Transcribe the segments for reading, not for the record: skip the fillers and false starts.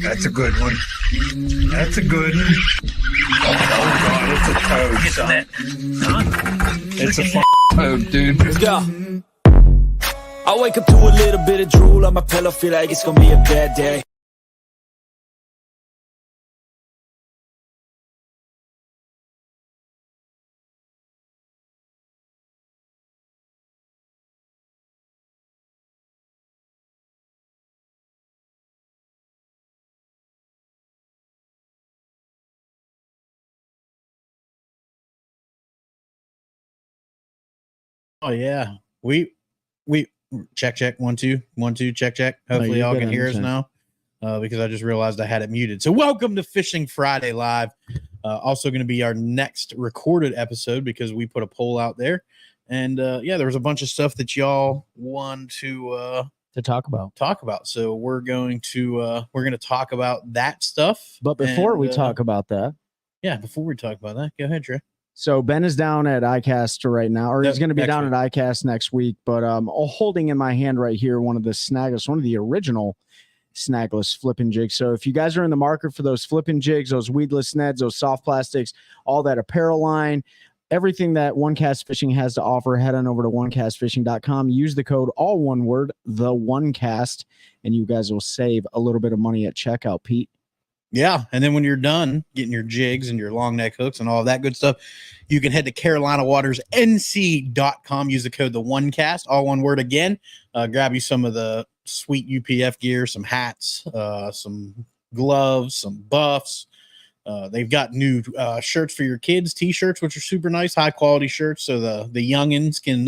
That's a good one. That's a good one. Oh, God, it's a toad, son. It's a toad, dude. Yeah. I wake up to a little bit of drool on my pillow, feel like it's gonna be a bad day. Oh yeah, we check 1 2 1 2 check. Hopefully you're y'all good can on hear this us end. now because I just realized I had it muted. So welcome to Fishing Friday Live. Also going to be our next recorded episode because we put a poll out there, and yeah, there was a bunch of stuff that y'all want to talk about. So we're going to talk about that stuff. But before And, we talk about that, before we talk about that, go ahead, Trey. so Ben is down at ICAST right now, or he's going to be Next down week. at ICAST next week. But holding in my hand right here one of the snagless, one of the original snagless flipping jigs. So if you guys are in the market for those flipping jigs, those weedless nets, those soft plastics, all that apparel line, everything that One Cast Fishing has to offer, head on over to onecastfishing.com. Use the code, all one word, the OneCast, and you guys will save a little bit of money at checkout, Pete. Yeah, and then when you're done getting your jigs and your long neck hooks and all of that good stuff, you can head to CarolinaWatersNC.com. Use the code the OneCast, all one word again. Grab you some of the sweet UPF gear, some hats, some gloves, some buffs. They've got new shirts for your kids, t-shirts, which are super nice, high quality shirts, so the youngins can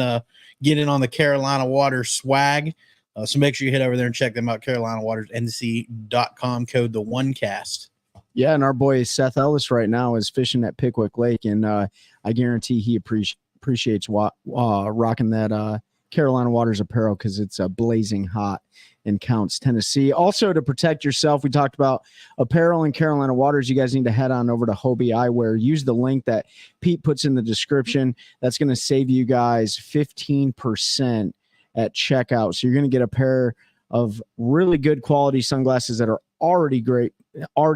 get in on the Carolina Waters swag. So make sure you head over there and check them out, CarolinaWatersNC.com, code the OneCast. Yeah, and our boy Seth Ellis right now is fishing at Pickwick Lake, and I guarantee he appreciates rocking that Carolina Waters apparel because it's blazing hot in Counts, Tennessee. Also, to protect yourself, we talked about apparel in Carolina Waters. You guys need to head on over to Hobie Eyewear. Use the link that Pete puts in the description. That's going to save you guys 15% at checkout. So you're going to get a pair of really good quality sunglasses that are already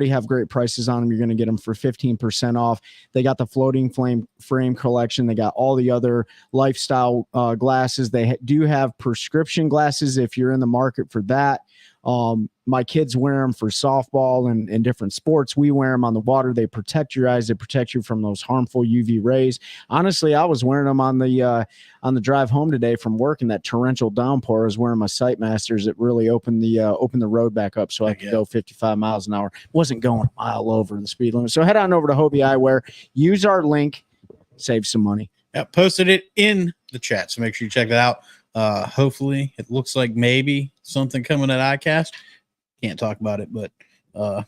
have great prices on them. You're going to get them for 15% off. They got the floating frame collection. They got all the other lifestyle glasses. They do have prescription glasses if you're in the market for that. My kids wear them for softball and different sports. We wear them on the water. They protect your eyes. They protect you from those harmful UV rays. Honestly, I was wearing them on the drive home today from work in that torrential downpour. I was wearing my Sight Masters. It really opened the road back up so I could go 55 miles an hour. Wasn't going a mile over the speed limit. So head on over to Hobie Eyewear. Use our link. Save some money. Yeah, posted it in the chat, so make sure you check that out. Hopefully, it looks like maybe something coming at ICAST. Can't talk about it, but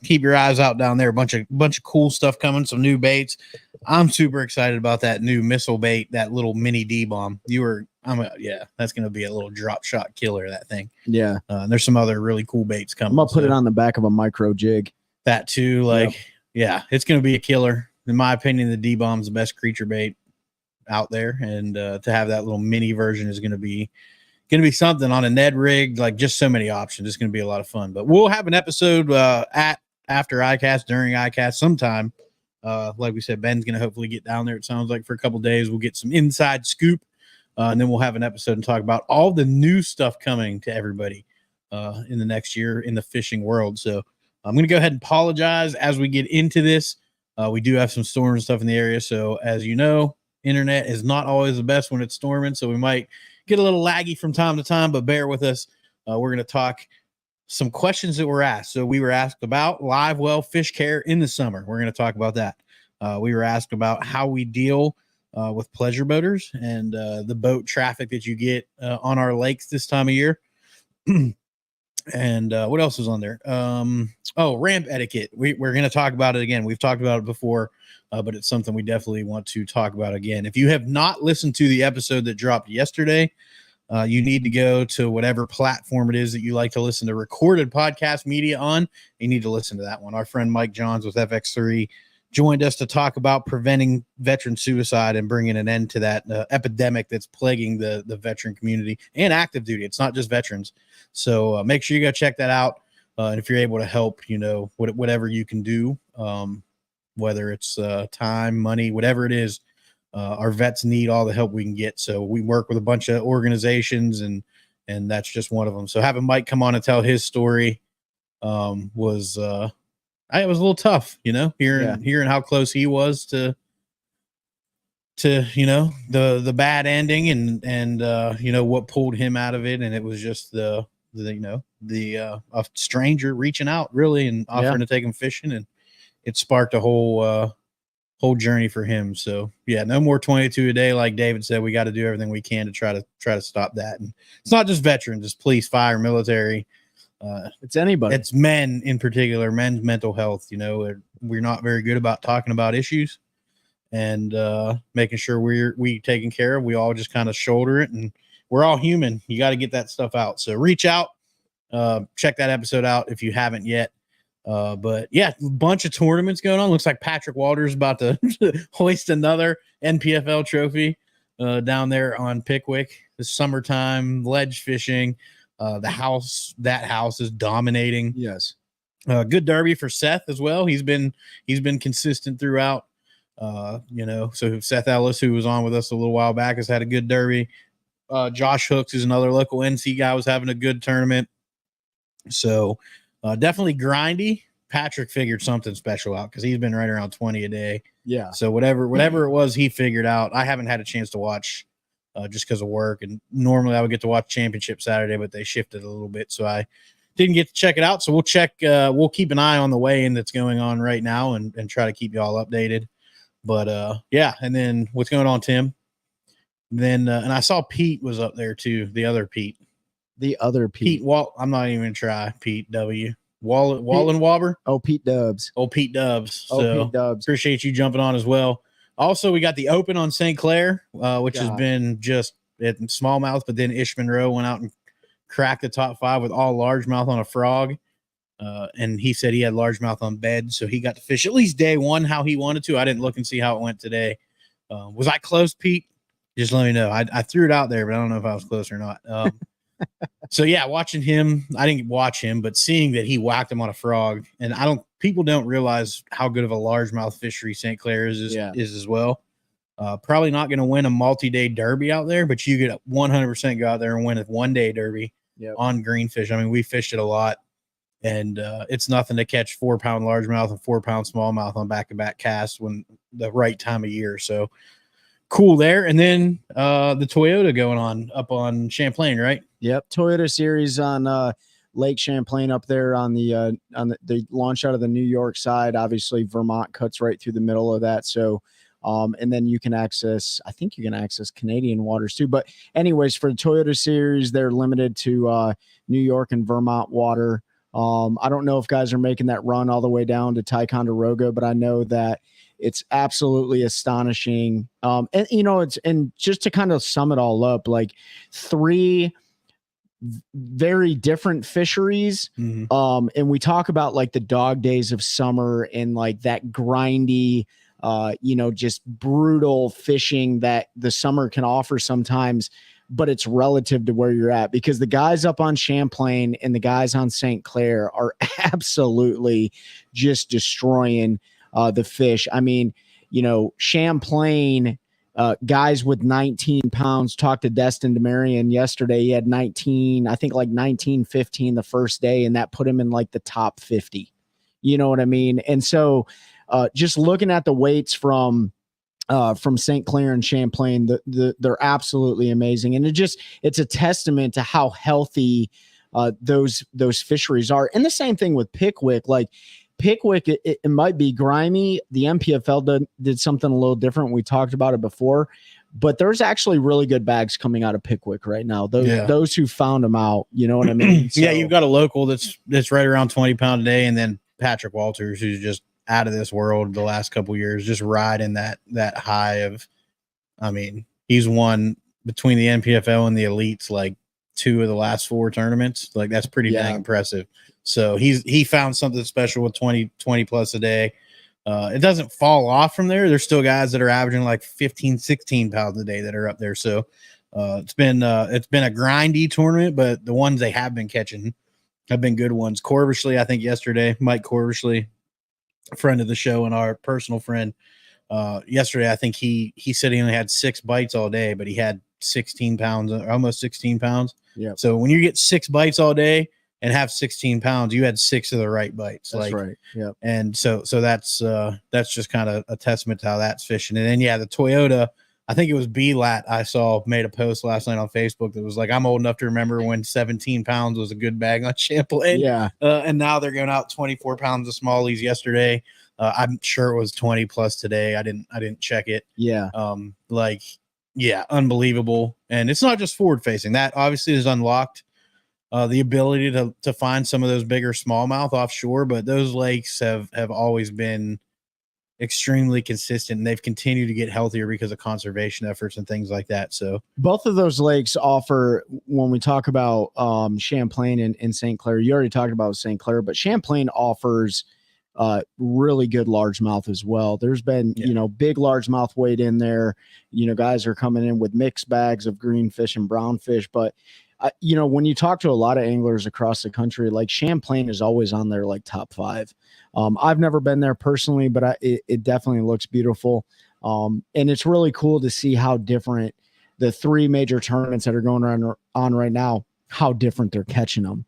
keep your eyes out down there. A bunch of cool stuff coming, some new baits. I'm super excited about that new missile bait, that little mini D-bomb. That's going to be a little drop shot killer, that thing. Yeah. There's some other really cool baits coming. I'm going to put it on the back of a micro jig. That too. It's going to be a killer. In my opinion, the D-bomb's the best creature bait out there, and to have that little mini version is going to be something on a Ned rig. Like, just so many options. It's going to be a lot of fun. But we'll have an episode after ICAST, during ICAST sometime. Like we said, Ben's going to hopefully get down there, it sounds like, for a couple days. We'll get some inside scoop, and then we'll have an episode and talk about all the new stuff coming to everybody in the next year in the fishing world. So I'm going to go ahead and apologize as we get into this. We do have some storms and stuff in the area, so as you know, internet is not always the best when it's storming, so we might get a little laggy from time to time, but bear with us. We're going to talk some questions that were asked. So we were asked about live well fish care in the summer. We're going to talk about that. We were asked about how we deal with pleasure boaters and the boat traffic that you get on our lakes this time of year. And what else was on there? Ramp etiquette. We're going to talk about it again. We've talked about it before, but it's something we definitely want to talk about again. If you have not listened to the episode that dropped yesterday, you need to go to whatever platform it is that you like to listen to recorded podcast media on. You need to listen to that one. Our friend Mike Johns with FX3 joined us to talk about preventing veteran suicide and bringing an end to that epidemic that's plaguing the veteran community and active duty. It's not just veterans. So make sure you go check that out. And if you're able to help, whatever you can do, whether it's time, money, whatever it is, our vets need all the help we can get. So we work with a bunch of organizations, and that's just one of them. So having Mike come on and tell his story was it was a little tough, hearing how close he was to the bad ending, and what pulled him out of it. And it was just a stranger reaching out really and offering to take him fishing, and it sparked a whole journey for him. So no more 22 a day. Like David said, we got to do everything we can to try to stop that. And it's not just veterans, it's police, fire, military. It's anybody. It's men in particular, men's mental health. We're not very good about talking about issues and making sure we taken care of. We all just kind of shoulder it, and we're all human. You got to get that stuff out. So reach out, check that episode out if you haven't yet. But a bunch of tournaments going on. Looks like Patrick Walters about to hoist another NPFL trophy down there on Pickwick. The summertime ledge fishing. That house is dominating. Yes. Good derby for Seth as well. He's been consistent throughout. So Seth Ellis, who was on with us a little while back, has had a good derby. Josh Hooks is another local NC guy, was having a good tournament. So definitely grindy. Patrick figured something special out because he's been right around 20 a day. Yeah. So whatever it was he figured out. I haven't had a chance to watch just because of work. And normally I would get to watch Championship Saturday, but they shifted a little bit. So I didn't get to check it out. So we'll keep an eye on the weigh-in that's going on right now and try to keep you all updated. But and then what's going on, Tim? Then and I saw Pete was up there too. The other Pete. Pete I'm not even gonna try Pete W. Wallenwaber. Oh, Pete Dubs. Pete Dubs. Pete Dubs. Appreciate you jumping on as well. Also, we got the Open on St. Clair, which has been just at smallmouth, but then Ish Monroe went out and cracked the top 5 with all largemouth on a frog. And he said he had largemouth on bed, so he got to fish at least day 1 how he wanted to. I didn't look and see how it went today. Was I close, Pete? Just let me know. I threw it out there, but I don't know if I was close or not. So watching him, I didn't watch him, but seeing that he whacked him on a frog, and people don't realize how good of a largemouth fishery St. Clair is as well. Probably not going to win a multi-day derby out there, but you get 100% go out there and win a one-day derby on greenfish. I mean, we fished it a lot, and it's nothing to catch 4-pound largemouth and 4-pound smallmouth on back-to-back casts when the right time of year. So cool there. And then the Toyota going on up on Champlain, right? Yep, Toyota Series on Lake Champlain up there on the they launch out of the New York side. Obviously, Vermont cuts right through the middle of that. So, and then you can access Canadian waters too. But anyways, for the Toyota Series, they're limited to New York and Vermont water. I don't know if guys are making that run all the way down to Ticonderoga, but I know that it's absolutely astonishing. And just to kind of sum it all up, like 3 very different fisheries. Mm-hmm. And we talk about like the dog days of summer and like that grindy, just brutal fishing that the summer can offer sometimes, but it's relative to where you're at, because the guys up on Champlain and the guys on St. Clair are absolutely just destroying the fish. I mean, Champlain, guys with 19 pounds. Talked to Destin DeMarion yesterday. He had 19, I think like 19-15 the first day, and that put him in like the top 50. You know what I mean? And so just looking at the weights from St. Clair and Champlain, they're absolutely amazing. And it's a testament to how healthy those fisheries are. And the same thing with Pickwick. Like Pickwick, it might be grimy. The NPFL did something a little different. We talked about it before, but there's actually really good bags coming out of Pickwick right now. Those who found them out, you know what I mean? So, you've got a local that's right around 20 pounds a day, and then Patrick Walters, who's just out of this world the last couple of years, just riding that high of, I mean, he's won between the NPFL and the elites like 2 of the last 4 tournaments. Like that's pretty dang impressive. So he found something special with 20 plus a day. It doesn't fall off from there. There's still guys that are averaging like 15, 16 pounds a day that are up there. So it's been a grindy tournament, but the ones they have been catching have been good ones. Corvishley, I think yesterday, Mike Corvishley, a friend of the show and our personal friend, yesterday, I think he said he only had 6 bites all day, but he had 16 pounds, or almost 16 pounds. Yeah. So when you get 6 bites all day and have 16 pounds, you had 6 of the right bites. That's right. Yeah. And so that's just kind of a testament to how that's fishing. And then, yeah, the Toyota, I think it was B-Lat I saw made a post last night on Facebook that was like, I'm old enough to remember when 17 pounds was a good bag on Champlain. Yeah. And now they're going out 24 pounds of smallies yesterday. I'm sure it was 20 plus today. I didn't check it. Yeah. Yeah, unbelievable. And it's not just forward facing. That obviously is unlocked the ability to find some of those bigger smallmouth offshore, but those lakes have always been extremely consistent, and they've continued to get healthier because of conservation efforts and things like that. So both of those lakes offer, when we talk about Champlain and St. Clair, you already talked about St. Clair, but Champlain offers really good largemouth as well. There's been, big largemouth weight in there. Guys are coming in with mixed bags of green fish and brown fish. But, when you talk to a lot of anglers across the country, like Champlain is always on their like top 5. I've never been there personally, but it definitely looks beautiful. And it's really cool to see how different the 3 major tournaments that are going on right now, how different they're catching them.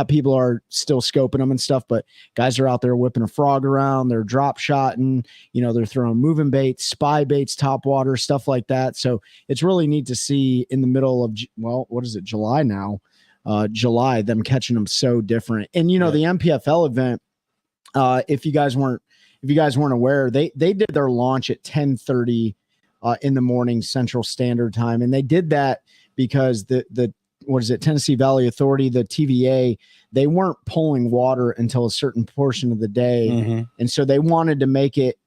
People are still scoping them and stuff, but guys are out there whipping a frog around, they're drop shotting, they're throwing moving baits, spy baits, top water, stuff like that. So it's really neat to see in the middle of, what is it, July now, July, them catching them so different. And, the MPFL event, if you guys weren't aware, they did their launch at 10:30 in the morning Central Standard Time. And they did that because the Tennessee Valley Authority, the TVA, they weren't pulling water until a certain portion of the day. Mm-hmm. And so they wanted to make it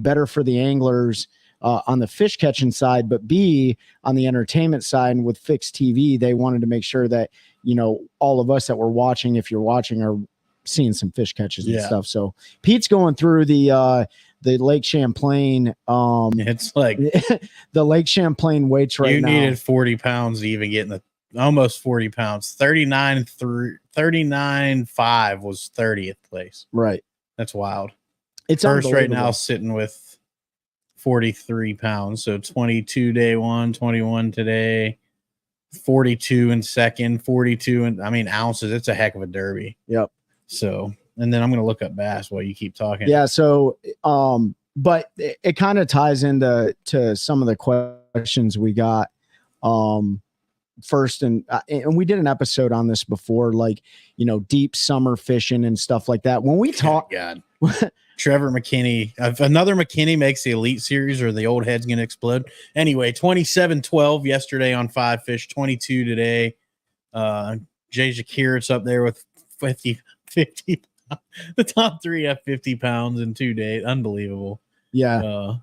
better for the anglers on the fish catching side, but B, on the entertainment side, and with fixed TV, they wanted to make sure that, all of us that were watching, if you're watching, are seeing some fish catches and stuff. So Pete's going through the Lake Champlain. It's like the Lake Champlain weights right now. You needed 40 pounds to even get in the almost 40 pounds. 39.5 was 30th place. Right. That's wild. It's first right now sitting with 43 pounds. So 22 day one, 21 today, 42 in second, 42 and ounces. It's a heck of a derby. Yep. So, and then I'm going to look up bass while you keep talking. Yeah. So, but it kind of ties into some of the questions we got. First, and we did an episode on this before, like, deep summer fishing and stuff like that. When we talk, God, Trevor McKinney, if another McKinney makes the Elite Series, or the old head's going to explode. Anyway, 27-12 yesterday on 5 fish, 22 today. Jay Shakirit's up there with 50. The top 3 have 50 pounds in 2 days. Unbelievable. Yeah.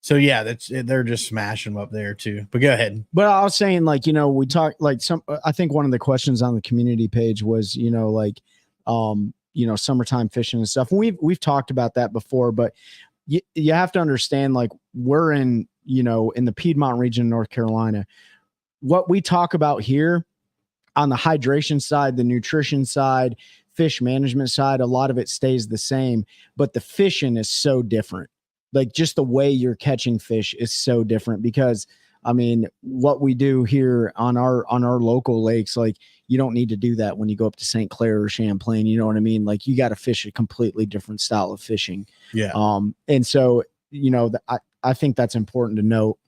So yeah, they're just smashing them up there too. But go ahead. But I was saying, like, we talked, like, I think one of the questions on the community page was, summertime fishing and stuff. And we've talked about that before, but you have to understand, like, we're in the Piedmont region of North Carolina. What we talk about here on the hydration side, the nutrition side, fish management side, a lot of it stays the same, but the fishing is so different. Like, just the way you're catching fish is so different, because what we do here on our local lakes, like, you don't need to do that when you go up to St. Clair or Champlain. You know what I mean? Like, you got to fish a completely different style of fishing. Yeah. And so, I think that's important to note.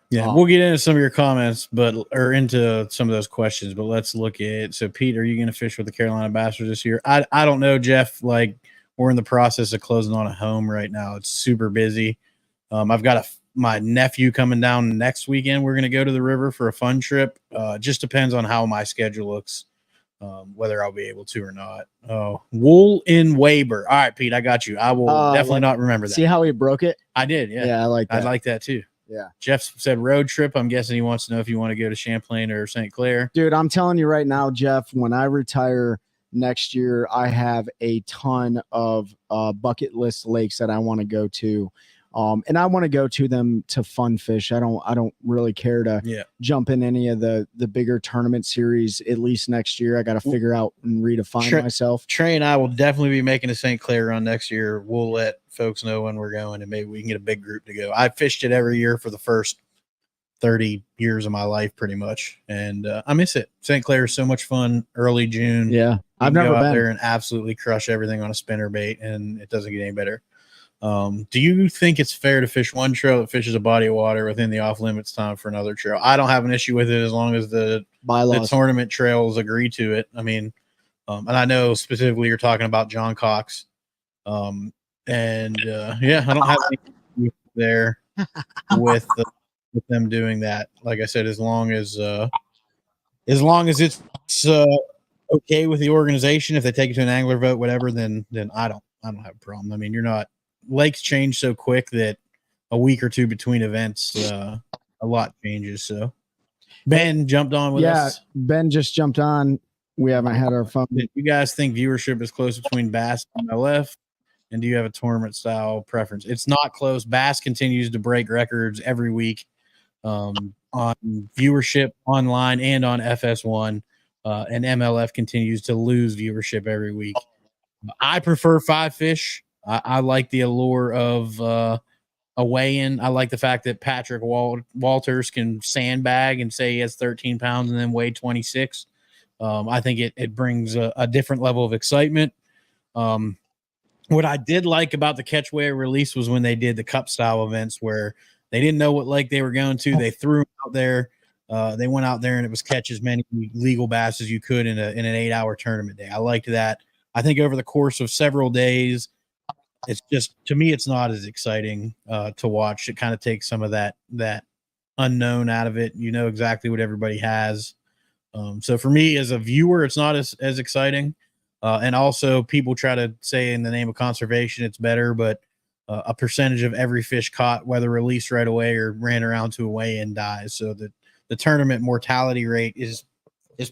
Yeah. We'll get into some of your comments, or into some of those questions, but let's look at, so Pete, are you going to fish with the Carolina Bastards this year? I don't know, Jeff. Like, we're in the process of closing on a home right now. It's super busy. I've got my nephew coming down next weekend. We're going to go to the river for a fun trip. Just depends on how my schedule looks, whether I'll be able to or not. Wool in Weber. All right, Pete, I got you. I will definitely not remember that. See how he broke it? I did. Yeah. Yeah. I like that too. Yeah. Jeff said road trip. I'm guessing he wants to know if you want to go to Champlain or St. Clair. Dude, I'm telling you right now, Jeff, when I retire next year, I have a ton of bucket list lakes that I want to go to. And I want to go to them to fun fish. I don't really care to jump in any of the bigger tournament series, at least next year. I got to figure out and redefine myself. Trey and I will definitely be making a St. Clair run next year. We'll let folks know when we're going, and maybe we can get a big group to go. I fished it every year for the first 30 years of my life, pretty much. And I miss it. St. Clair is so much fun early June. Yeah. I've never been out there and absolutely crush everything on a spinner bait, and it doesn't get any better. Do you think it's fair to fish one trail that fishes a body of water within the off limits time for another trail? I don't have an issue with it as long as the tournament trails agree to it. I mean, and I know specifically you're talking about John Cox. I don't have any there with them doing that. Like I said, as long as it's okay with the organization, if they take it to an angler vote, whatever, then I don't have a problem. I mean, lakes change so quick that a week or two between events, a lot changes. So Ben jumped on with us. Yeah, Ben just jumped on. We haven't had our fun. Do you guys think viewership is close between Bass and MLF? And do you have a tournament style preference? It's not close. Bass continues to break records every week on viewership online and on FS1. And MLF continues to lose viewership every week. I prefer 5 fish. I like the allure of a weigh-in. I like the fact that Patrick Walters can sandbag and say he has 13 pounds and then weigh 26. I think it brings a different level of excitement. What I did like about the catch weigh release was when they did the cup style events where they didn't know what lake they were going to. They threw them out there. They went out there and it was catch as many legal bass as you could in an 8-hour tournament day. I liked that. I think over the course of several days, it's just, to me, it's not as exciting to watch. It kind of takes some of that unknown out of it. You know exactly what everybody has. So for me as a viewer, it's not as exciting. And also people try to say in the name of conservation, it's better, but a percentage of every fish caught, whether released right away or ran around to a weigh-in, dies. So the tournament mortality rate is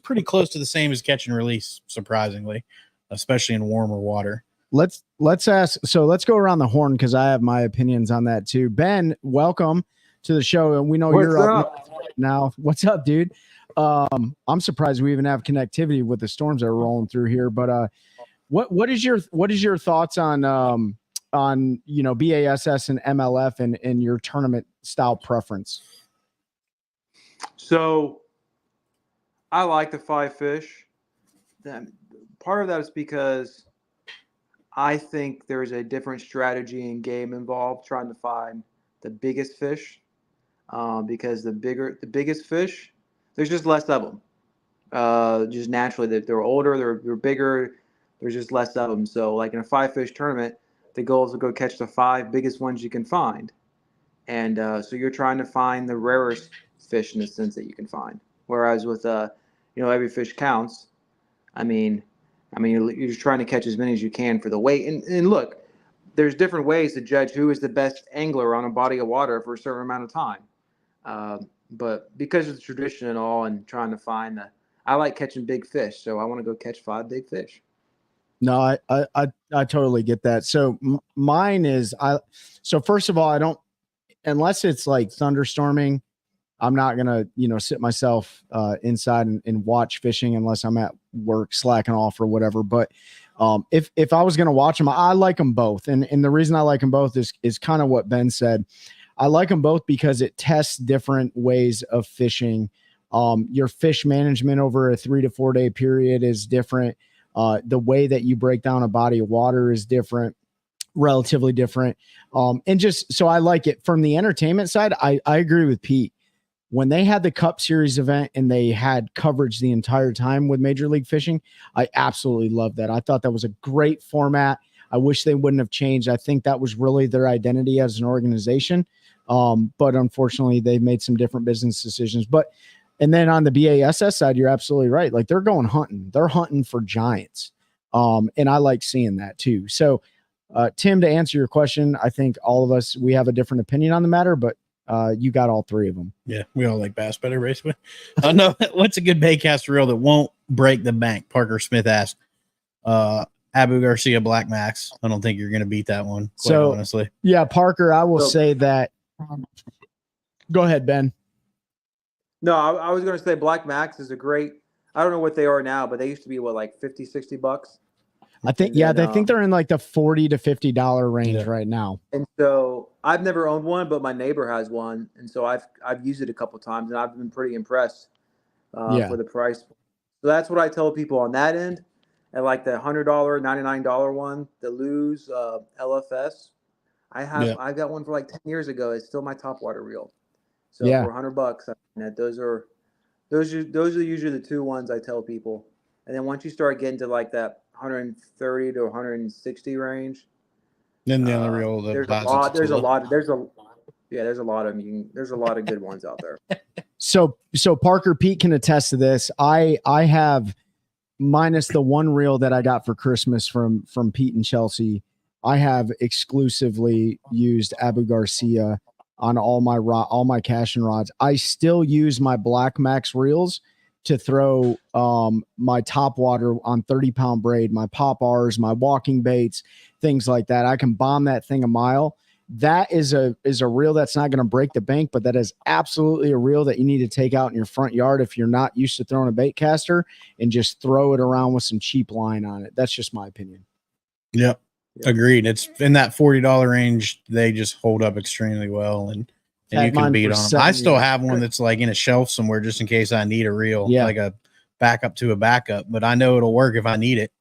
pretty close to the same as catch and release, surprisingly, especially in warmer water. Let's ask. So let's go around the horn because I have my opinions on that too. Ben, welcome to the show, and we know you're up now. What's up, dude? I'm surprised we even have connectivity with the storms that are rolling through here. But what is your thoughts on BASS and MLF and your tournament style preference? So I like the 5 fish. Part of that is because I think there's a different strategy and game involved trying to find the biggest fish, because the biggest fish, there's just less of them. Just naturally, they're older, they're bigger, there's just less of them. So like in a 5 fish tournament, the goal is to go catch the 5 biggest ones you can find. And so you're trying to find the rarest fish in the sense that you can find. Whereas with every fish counts. I mean, you're just trying to catch as many as you can for the weight. And look, there's different ways to judge who is the best angler on a body of water for a certain amount of time. But because of the tradition and all, and trying to find I like catching big fish, so I want to go catch 5 big fish. No, I totally get that. So mine is so first of all, I don't, unless it's like thunderstorming, I'm not gonna sit myself inside and watch fishing unless I'm at work slacking off or whatever. But if I was gonna watch them, I like them both, and the reason I like them both is kind of what Ben said. I like them both because it tests different ways of fishing. Your fish management over a 3 to 4 day period is different. The way that you break down a body of water is different, relatively different. And just so I like it from the entertainment side. I agree with Pete. When they had the Cup Series event and they had coverage the entire time with Major League Fishing, I absolutely loved that. I thought that was a great format. I wish they wouldn't have changed. I think that was really their identity as an organization. But unfortunately, they made some different business decisions. And then on the BASS side, you're absolutely right. Like they're going hunting. They're hunting for giants. And I like seeing that too. So, Tim, to answer your question, I think all of us, we have a different opinion on the matter, but you got all 3 of them. Yeah, we all like bass better, basically. No, what's a good baitcast reel that won't break the bank? Parker Smith asked. Abu Garcia Black Max. I don't think you're going to beat that one. Quite So, honestly, Yeah, Parker, I will So- say that. Go ahead, Ben. No, I was going to say Black Max is a great. I don't know what they are now, but they used to be like $50-$60. I think, And then, they think they're in like the $40 to $50 range right now. And so I've never owned one, but my neighbor has one, and so I've used it a couple times, and I've been pretty impressed for the price. So that's what I tell people on that end. And like the $100, $99 one, the Lose LFS, I've got one for like 10 years ago. It's still my top water reel. So for $100, those are usually the two ones I tell people. And then once you start getting to like that 130 to 160 range, then the other reel. there's a lot of good ones out there. So Parker, Pete can attest to this. I have, minus the one reel that I got for Christmas from Pete and Chelsea, I have exclusively used Abu Garcia on all my casting rods. I still use my Black Max reels to throw my top water on 30-pound braid, my pop R's, my walking baits, things like that. I can bomb that thing a mile. That is a reel that's not going to break the bank, but that is absolutely a reel that you need to take out in your front yard if you're not used to throwing a bait caster, and just throw it around with some cheap line on it. That's just my opinion. Yep. Agreed. It's in that $40 range. They just hold up extremely well, and you can beat on them. I still have one that's like in a shelf somewhere just in case I need a reel, like a backup to a backup, but I know it'll work if I need it.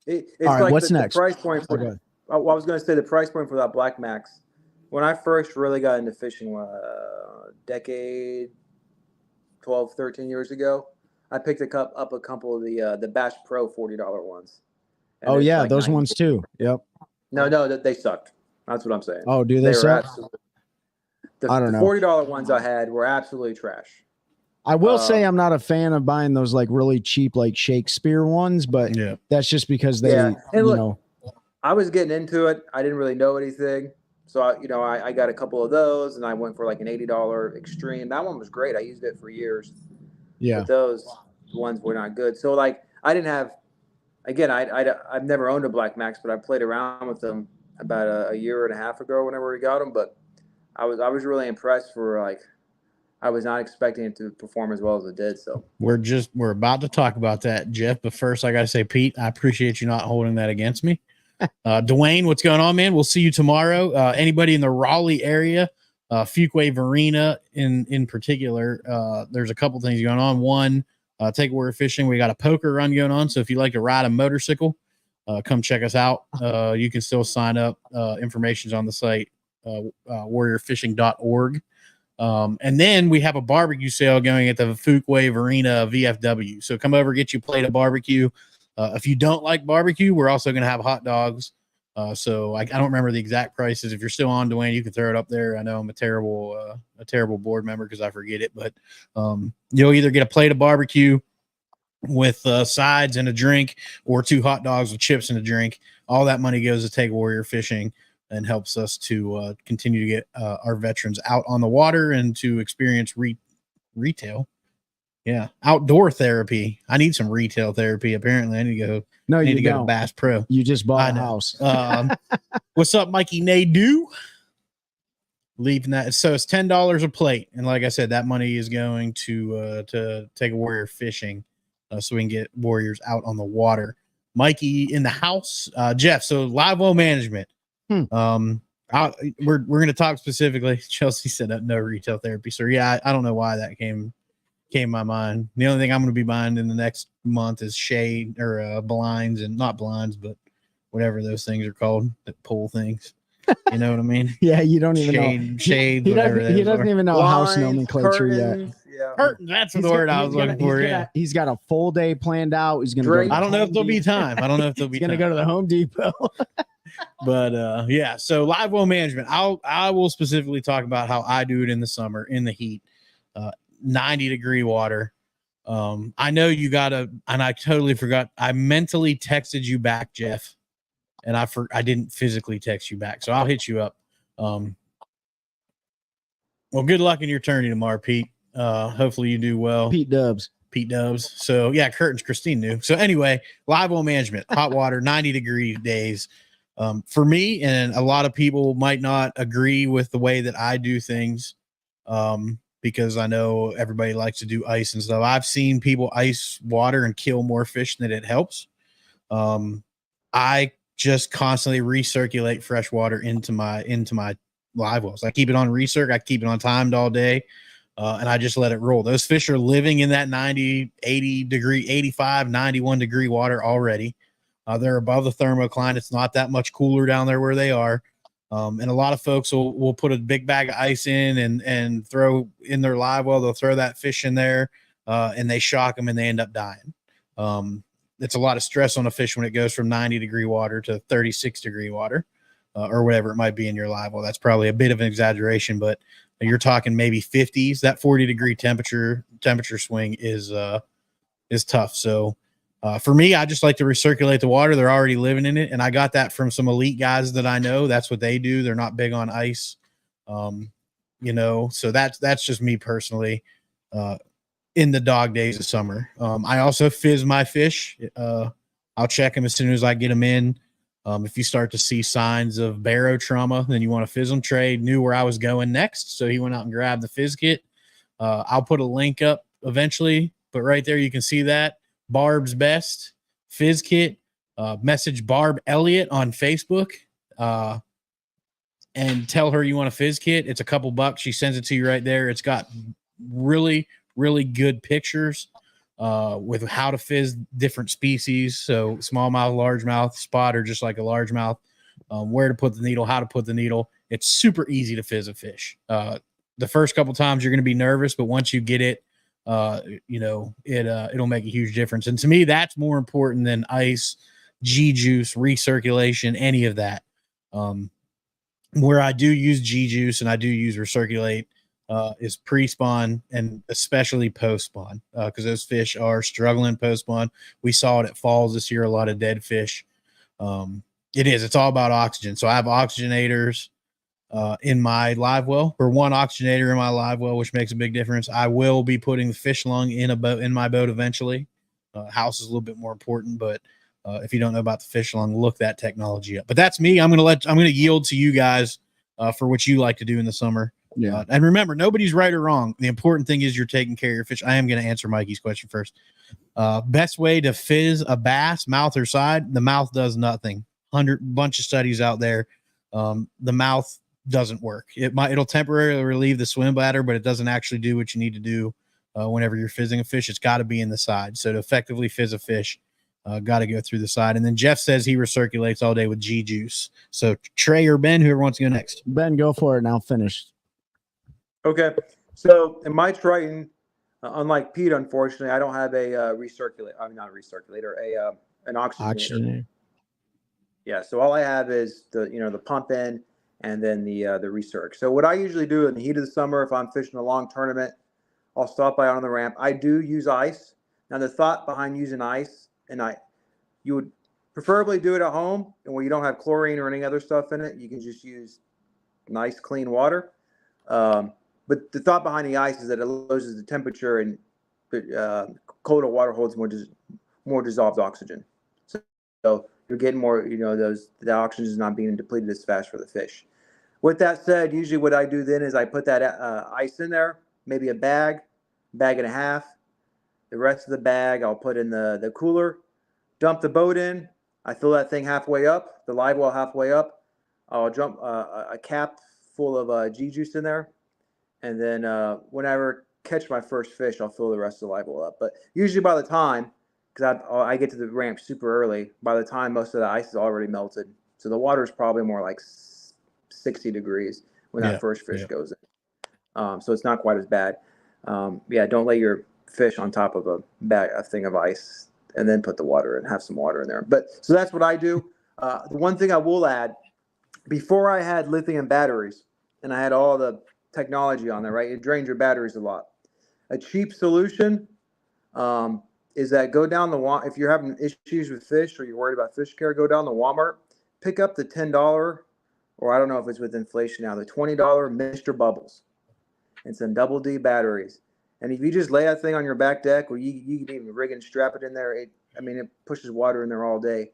It's all right, like what's next? The price point for, I was going to say the price point for that Black Max. When I first really got into fishing, decade, 12, 13 years ago, I picked up a couple of the Bass Pro $40 ones. And like those ones too. Yep. No, they sucked. That's what I'm saying. Oh, do they suck? I don't know. The $40 ones I had were absolutely trash. I will say I'm not a fan of buying those like really cheap like Shakespeare ones, but that's just because they, I was getting into it. I didn't really know anything. So, I got a couple of those, and I went for like an $80 Extreme. That one was great. I used it for years. Yeah. But those ones were not good. So, like, I didn't have, again, I've never owned a Black Max, but I played around with them about a year and a half ago whenever we got them. But I was really impressed for, like, I was not expecting it to perform as well as it did. So we're about to talk about that, Jeff. But first, I got to say, Pete, I appreciate you not holding that against me. Dwayne, what's going on, man? We'll see you tomorrow. Anybody in the Raleigh area, Fuquay Varina in particular, there's a couple things going on. One, take warrior fishing. We got a poker run going on. So if you like to ride a motorcycle, come check us out. You can still sign up. Information's on the site, warriorfishing.org. And then we have a barbecue sale going at the Fuquay Varina VFW. So come over, get you a plate of barbecue. If you don't like barbecue, we're also going to have hot dogs. So I don't remember the exact prices. If you're still on, Dwayne, you can throw it up there. I know I'm a terrible board member because I forget it, but you'll either get a plate of barbecue with sides and a drink, or 2 hot dogs with chips and a drink. All that money goes to Take Warrior Fishing and helps us to continue to get our veterans out on the water and to experience retail. Yeah, outdoor therapy. I need some retail therapy. Apparently, I need to go. No, you need to go to Bass Pro. You just bought a house. What's up, Mikey Nadeau? Leaving that. So it's $10 a plate, and like I said, that money is going to Take a Warrior Fishing, so we can get warriors out on the water. Mikey in the house. Jeff. So live well management. We're going to talk specifically. Chelsea said no retail therapy. So yeah, I don't know why that came to my mind. The only thing I'm going to be buying in the next month is shade or blinds, and not blinds, but whatever those things are called that pull things. You know what I mean? Yeah, you don't even know. Shades, he doesn't even know house nomenclature curtains, yet. Yeah. Curtains, that's the word I was looking for. He's got a full day planned out. He's going to go. I don't know if there'll be time. He's going to go to the Home Depot. But yeah, so live well management. I will specifically talk about how I do it in the summer in the heat. 90-degree water. I know you and I totally forgot. I mentally texted you back, Jeff, and I didn't physically text you back, so I'll hit you up. Well, good luck in your tourney tomorrow, Pete. Hopefully you do well. Pete Dubs. Pete Dubs. So yeah, Kurt and Christine knew. So anyway, live well management, hot water, 90-degree days. For me, and a lot of people might not agree with the way that I do things, because I know everybody likes to do ice and stuff. I've seen people ice water and kill more fish than it helps. I just constantly recirculate fresh water into my live wells. I keep it on recirc. I keep it on timed all day. And I just let it roll. Those fish are living in that 90, 80 degree, 85, 91 degree water already. They're above the thermocline. It's not that much cooler down there where they are. And a lot of folks will put a big bag of ice in and throw in their live well. They'll throw that fish in there and they shock them and they end up dying. It's a lot of stress on a fish when it goes from 90-degree water to 36-degree water or whatever it might be in your live well. That's probably a bit of an exaggeration, but you're talking maybe 50s. That 40-degree temperature swing is tough. So for me, I just like to recirculate the water. They're already living in it, and I got that from some elite guys that I know. That's what they do. They're not big on ice, So that's just me personally. In the dog days of summer, I also fizz my fish. I'll check them as soon as I get them in. If you start to see signs of barotrauma, then you want to fizz them. Trey knew where I was going next, so he went out and grabbed the fizz kit. I'll put a link up eventually, but right there you can see that. Barb's Best fizz kit. Message Barb Elliott on Facebook and tell her you want a fizz kit. It's a couple bucks. She sends it to you right there. It's got really, really good pictures with how to fizz different species. So smallmouth, largemouth, spot, or just like a largemouth, where to put the needle, how to put the needle. It's super easy to fizz a fish. The first couple times you're going to be nervous, but once you get it, it'll make a huge difference. And to me, that's more important than ice, G-juice, recirculation, any of that. Where I do use G-juice and I do use recirculate is pre-spawn and especially post-spawn because those fish are struggling post-spawn. We saw it at Falls this year, a lot of dead fish. It's all about oxygen. So I have oxygenators in my live well, or one oxygenator in my live well, which makes a big difference. I will be putting the fish lung in my boat eventually. House is a little bit more important, but if you don't know about the fish lung, look that technology up. But that's me. I'm going to yield to you guys for what you like to do in the summer. Yeah. And remember, nobody's right or wrong. The important thing is you're taking care of your fish. I am going to answer Mikey's question first. Best way to fizz a bass, mouth or side, the mouth does nothing. Bunch of studies out there. The mouth doesn't work. It'll temporarily relieve the swim bladder, but it doesn't actually do what you need to do whenever you're fizzing a fish. It's got to be in the side. So to effectively fizz a fish, got to go through the side. And then Jeff says he recirculates all day with G-juice. So Trey or Ben, whoever wants to go next. Ben, go for it and I'll finish. Okay. So in my Triton, unlike Pete, unfortunately, I don't have a recirculator. I mean, not a recirculator, an oxygenator. Yeah. So all I have is the pump in and then the recirc. So what I usually do in the heat of the summer, if I'm fishing a long tournament, I'll stop by on the ramp. I do use ice. Now the thought behind using ice, you would preferably do it at home and where you don't have chlorine or any other stuff in it. You can just use nice clean water. But the thought behind the ice is that it lowers the temperature and colder water holds more dissolved oxygen. So you're getting more, the oxygen is not being depleted as fast for the fish. With that said, usually what I do then is I put that ice in there, maybe a bag and a half. The rest of the bag I'll put in the cooler, dump the boat in. I fill that thing halfway up, the live well halfway up. I'll dump a cap full of G-juice in there. And then whenever I catch my first fish, I'll fill the rest of the live well up. But usually by the time, because I get to the ramp super early, by the time most of the ice is already melted. So the water is probably more like 60 degrees when that first fish goes in. So it's not quite as bad. Don't lay your fish on top of a thing of ice and then put the water in, have some water in there. But so that's what I do. The one thing I will add, before I had lithium batteries and I had all the technology on there, right? It drains your batteries a lot. A cheap solution is that go down if you're having issues with fish or you're worried about fish care, go down to Walmart, pick up the $10, or I don't know if it's with inflation now, the $20 Mr. Bubbles and some double D batteries. And if you just lay that thing on your back deck, or you can even rig and strap it in there, it pushes water in there all day.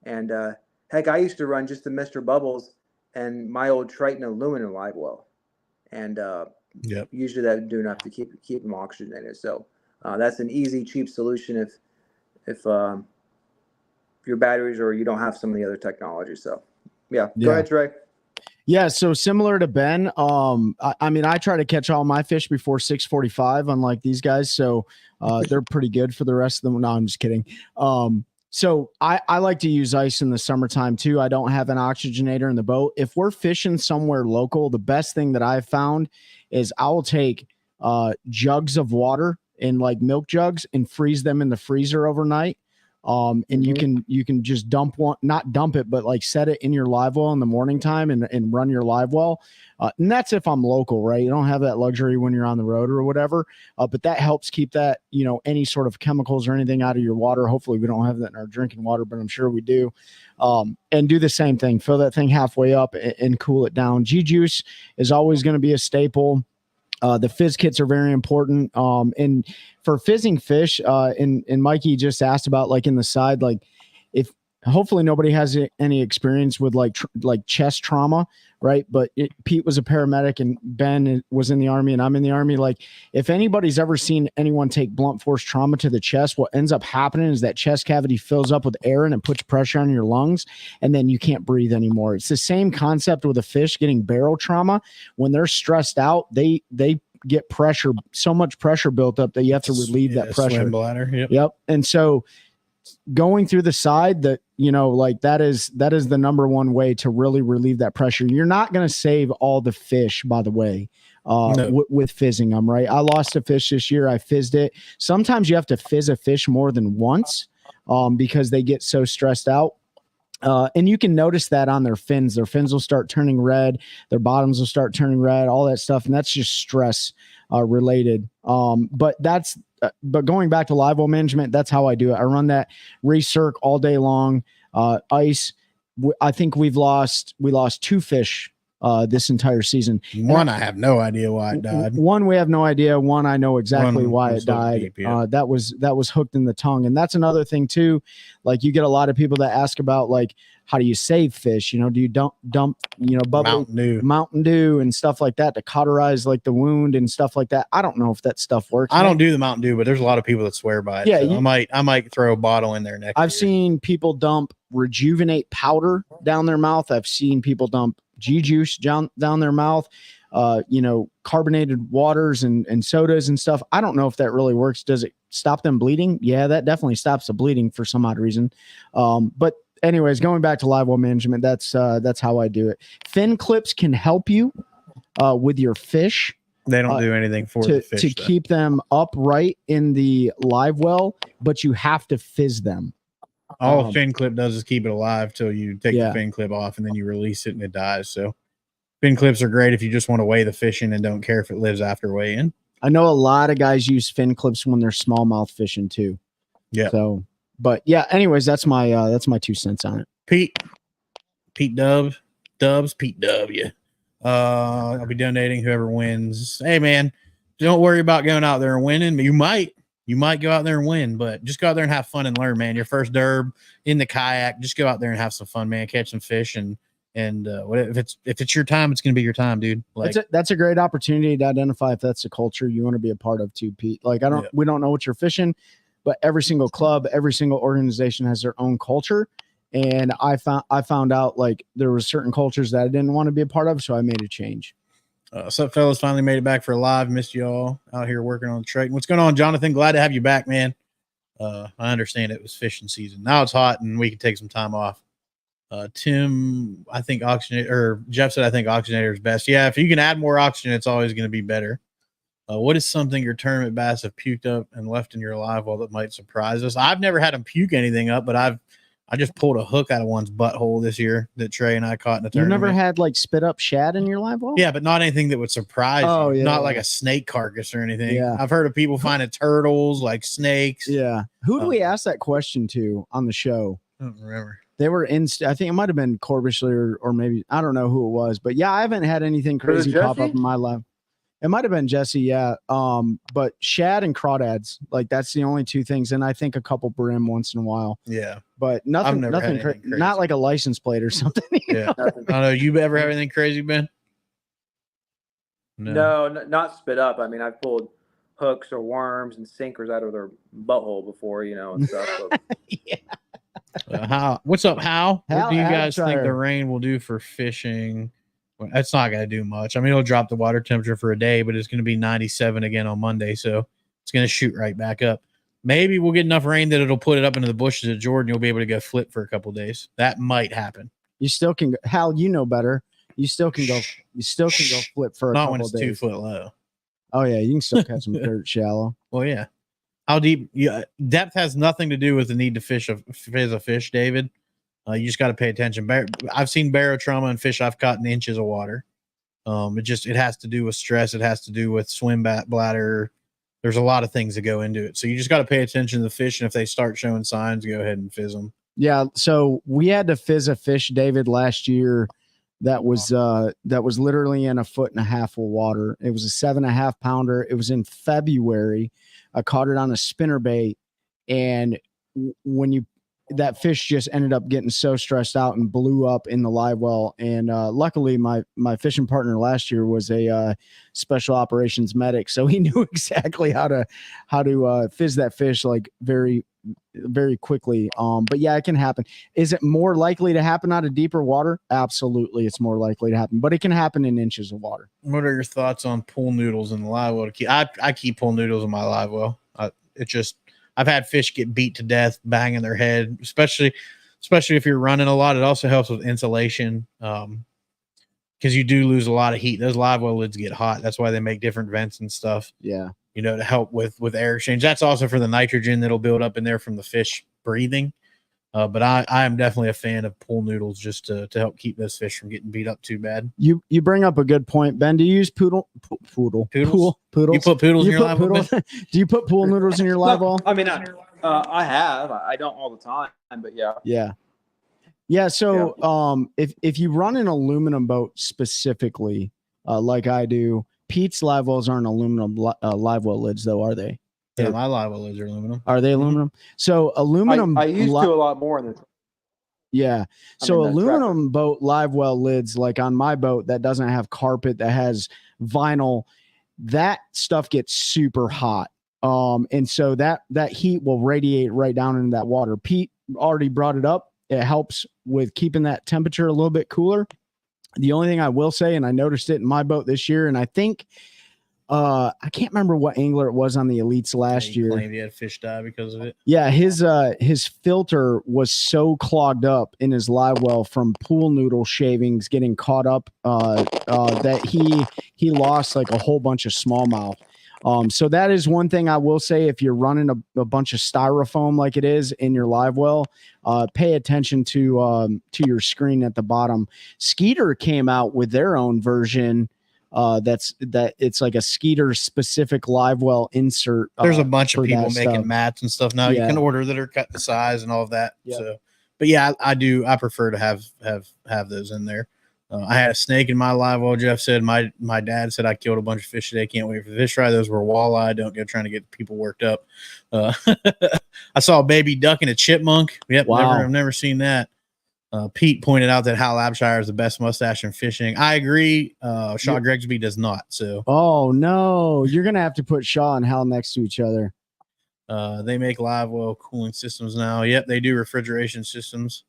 And heck, I used to run just the Mr. Bubbles and my old Triton aluminum live well, and usually that would do enough to keep them oxygenated. So that's an easy, cheap solution if your batteries or you don't have some of the other technology. So go ahead, Trey. Yeah, so similar to Ben, I try to catch all my fish before 6:45, unlike these guys. So they're pretty good for the rest of them. No, I'm just kidding. So I like to use ice in the summertime too. I don't have an oxygenator in the boat. If we're fishing somewhere local, the best thing that I've found is I will take jugs of water in like milk jugs and freeze them in the freezer overnight. And you can just not dump it, but like set it in your live well in the morning time and run your live well. And that's if I'm local, right? You don't have that luxury when you're on the road or whatever. But that helps keep that, any sort of chemicals or anything out of your water. Hopefully we don't have that in our drinking water, but I'm sure we do. And do the same thing, fill that thing halfway up and cool it down. G-Juice is always going to be a staple. The fizz kits are very important. And for fizzing fish, and Mikey just asked about like in the side, like if hopefully nobody has any experience with like chest trauma, right? But Pete was a paramedic and Ben was in the Army and I'm in the Army. Like if anybody's ever seen anyone take blunt force trauma to the chest, what ends up happening is that chest cavity fills up with air and it puts pressure on your lungs and then you can't breathe anymore. It's the same concept with a fish getting barrel trauma. When they're stressed out, they get so much pressure built up that you have to relieve that pressure. Swim bladder. Yep. And so going through the side that, that is the number one way to really relieve that pressure. You're not going to save all the fish, by the way, with fizzing them, right? I lost a fish this year. I fizzed it. Sometimes you have to fizz a fish more than once because they get so stressed out. And you can notice that on their fins. Their fins will start turning red. Their bottoms will start turning red, all that stuff. And that's just stress related. But going back to live well management, that's how I do it. I run that recirc all day long. Ice. I think we lost 2 fish this entire season. One, I have no idea why it died. One, we have no idea. One, I know exactly why it died. Deep, that was hooked in the tongue. And that's another thing too. Like you get a lot of people that ask about like, how do you save fish? Do you dump, bubbly Mountain Dew and stuff like that to cauterize like the wound and stuff like that? I don't know if that stuff works. I don't do the Mountain Dew, but there's a lot of people that swear by it. Yeah, so I might throw a bottle in there next. I've seen people dump Rejuvenate powder down their mouth. I've seen people dump G-Juice down their mouth. Carbonated waters and sodas and stuff. I don't know if that really works. Does it stop them bleeding? Yeah, that definitely stops the bleeding for some odd reason. But anyways, going back to live well management, that's how I do it. Fin clips can help you with your fish. They don't do anything for the fish to keep them upright in the live well, but you have to fizz them. All a fin clip does is keep it alive till you take the fin clip off and then you release it and it dies. So fin clips are great if you just want to weigh the fish in and don't care if it lives after weigh in. I know a lot of guys use fin clips when they're smallmouth fishing too. Yeah. So, but yeah, anyways, that's my 2 cents on it. Pete Dubs, Pete W. I'll be donating whoever wins. Hey man, don't worry about going out there and winning. You might go out there and win, but just go out there and have fun and learn, man. Your first derb in the kayak, just go out there and have some fun, man. Catch some fish and if it's your time, it's gonna be your time, dude. Like that's a great opportunity to identify if that's a culture you want to be a part of too, Pete. Like we don't know what you're fishing, but every single club, every single organization has their own culture. And I found out like there were certain cultures that I didn't want to be a part of, so I made a change. What's up, fellas? Finally made it back for a live. Missed you all out here working on the Triton. What's going on, Jonathan? Glad to have you back, man. I understand it was fishing season. Now it's hot and we can take some time off. Tim, I think Jeff said I think oxygenator is best. Yeah, if you can add more oxygen, it's always going to be better. What is something your tournament bass have puked up and left in your live well that might surprise us? I've never had them puke anything up, but I just pulled a hook out of one's butthole this year that Trey and I caught in a tournament. You've never had like spit up shad in your live well? Yeah, but not anything that would surprise you. Yeah, not like a snake carcass or anything. Yeah. I've heard of people finding turtles, like snakes. Yeah. Who do we ask that question to on the show? I don't remember. They were I think it might have been Corbishley or maybe, I don't know who it was. But yeah, I haven't had anything crazy pop up in my live. It might have been Jesse, yeah. But shad and crawdads, like that's the only two things, and I think a couple brim once in a while. Yeah, But nothing, never had nothing, anything not crazy. like a license plate or something. Yeah, I don't know. You ever have anything crazy, Ben? No, not spit up. I mean, I've pulled hooks or worms and sinkers out of their butthole before, you know, and stuff. But Yeah. What's up, Hal? What Hal do you guys think the Abshire. rain will do for fishing? Well, it's not going to do much. I mean, it'll drop the water temperature for a day, but it's going to be 97 again on Monday, so it's going to shoot right back up. Maybe we'll get enough rain that it'll put it up into the bushes at Jordan. You'll be able to go flip for a couple days. That might happen. You still can go, Hal, you know better. You still can go. You still can go flip for a Not couple when it's days. 2 foot low. Oh yeah, you can still catch some dirt shallow. Well, yeah. How deep? Yeah, depth has nothing to do with the need to fish a fish, David. You just got to pay attention. I've seen barotrauma and fish I've caught in inches of water. It has to do with stress. It has to do with swim bladder. There's a lot of things that go into it. So you just got to pay attention to the fish, and if they start showing signs, go ahead and fizz them. Yeah. So we had to fizz a fish, David, last year. That was literally in 1.5 feet of water. It was a 7.5 pounder. It was in February. I caught it on a spinnerbait, and that fish just ended up getting so stressed out and blew up in the live well. And luckily, my fishing partner last year was a special operations medic, so he knew exactly how to fizz that fish like very, very quickly. But yeah, it can happen. Is it more likely to happen out of deeper water? Absolutely, it's more likely to happen, but it can happen in inches of water. What are your thoughts on pool noodles in the live well? I keep pool noodles in my live well. I've had fish get beat to death, banging their head, especially if you're running a lot. It also helps with insulation because you do lose a lot of heat. Those live well lids get hot. That's why they make different vents and stuff. Yeah. To help with air exchange. That's also for the nitrogen that'll build up in there from the fish breathing. But I am definitely a fan of pool noodles just to help keep those fish from getting beat up too bad. You bring up a good point, Ben. Do you use poodles? Poodles? Poodles? You put poodles in your live well? Do you put pool noodles in your live well? I mean, I have. I don't all the time, but yeah. Yeah. So if you run an aluminum boat specifically, like I do, Pete's live wells aren't aluminum live well lids, though, are they? Yeah, my live well lids are aluminum. Are they aluminum? So aluminum. I used to a lot more in the. Yeah. So aluminum boat live well lids, like on my boat that doesn't have carpet, that has vinyl, that stuff gets super hot. And so that heat will radiate right down into that water. Pete already brought it up. It helps with keeping that temperature a little bit cooler. The only thing I will say, and I noticed it in my boat this year, and I think I can't remember what angler it was on the Elites last year. Claimed he had fish die because of it. Yeah, his filter was so clogged up in his live well from pool noodle shavings getting caught up that he lost like a whole bunch of smallmouth. So that is one thing I will say. If you're running a bunch of styrofoam like it is in your live well, pay attention to your screen at the bottom. Skeeter came out with their own version. It's like a Skeeter specific live well insert. There's a bunch of people making mats and stuff now. Yeah. You can order that are cut the size and all of that. Yeah. So, but yeah, I prefer to have those in there. I had a snake in my live well. Jeff said my dad said I killed a bunch of fish today. Can't wait for the fish fry. Those were walleye. Don't go trying to get people worked up. I saw a baby duck and a chipmunk. Yep, wow. I've never seen that. Pete pointed out that Hal Abshire is the best mustache in fishing. I agree. Shaw Gregsby does not. So. Oh no, you're gonna have to put Shaw and Hal next to each other. They make live well cooling systems now. Yep, they do refrigeration systems.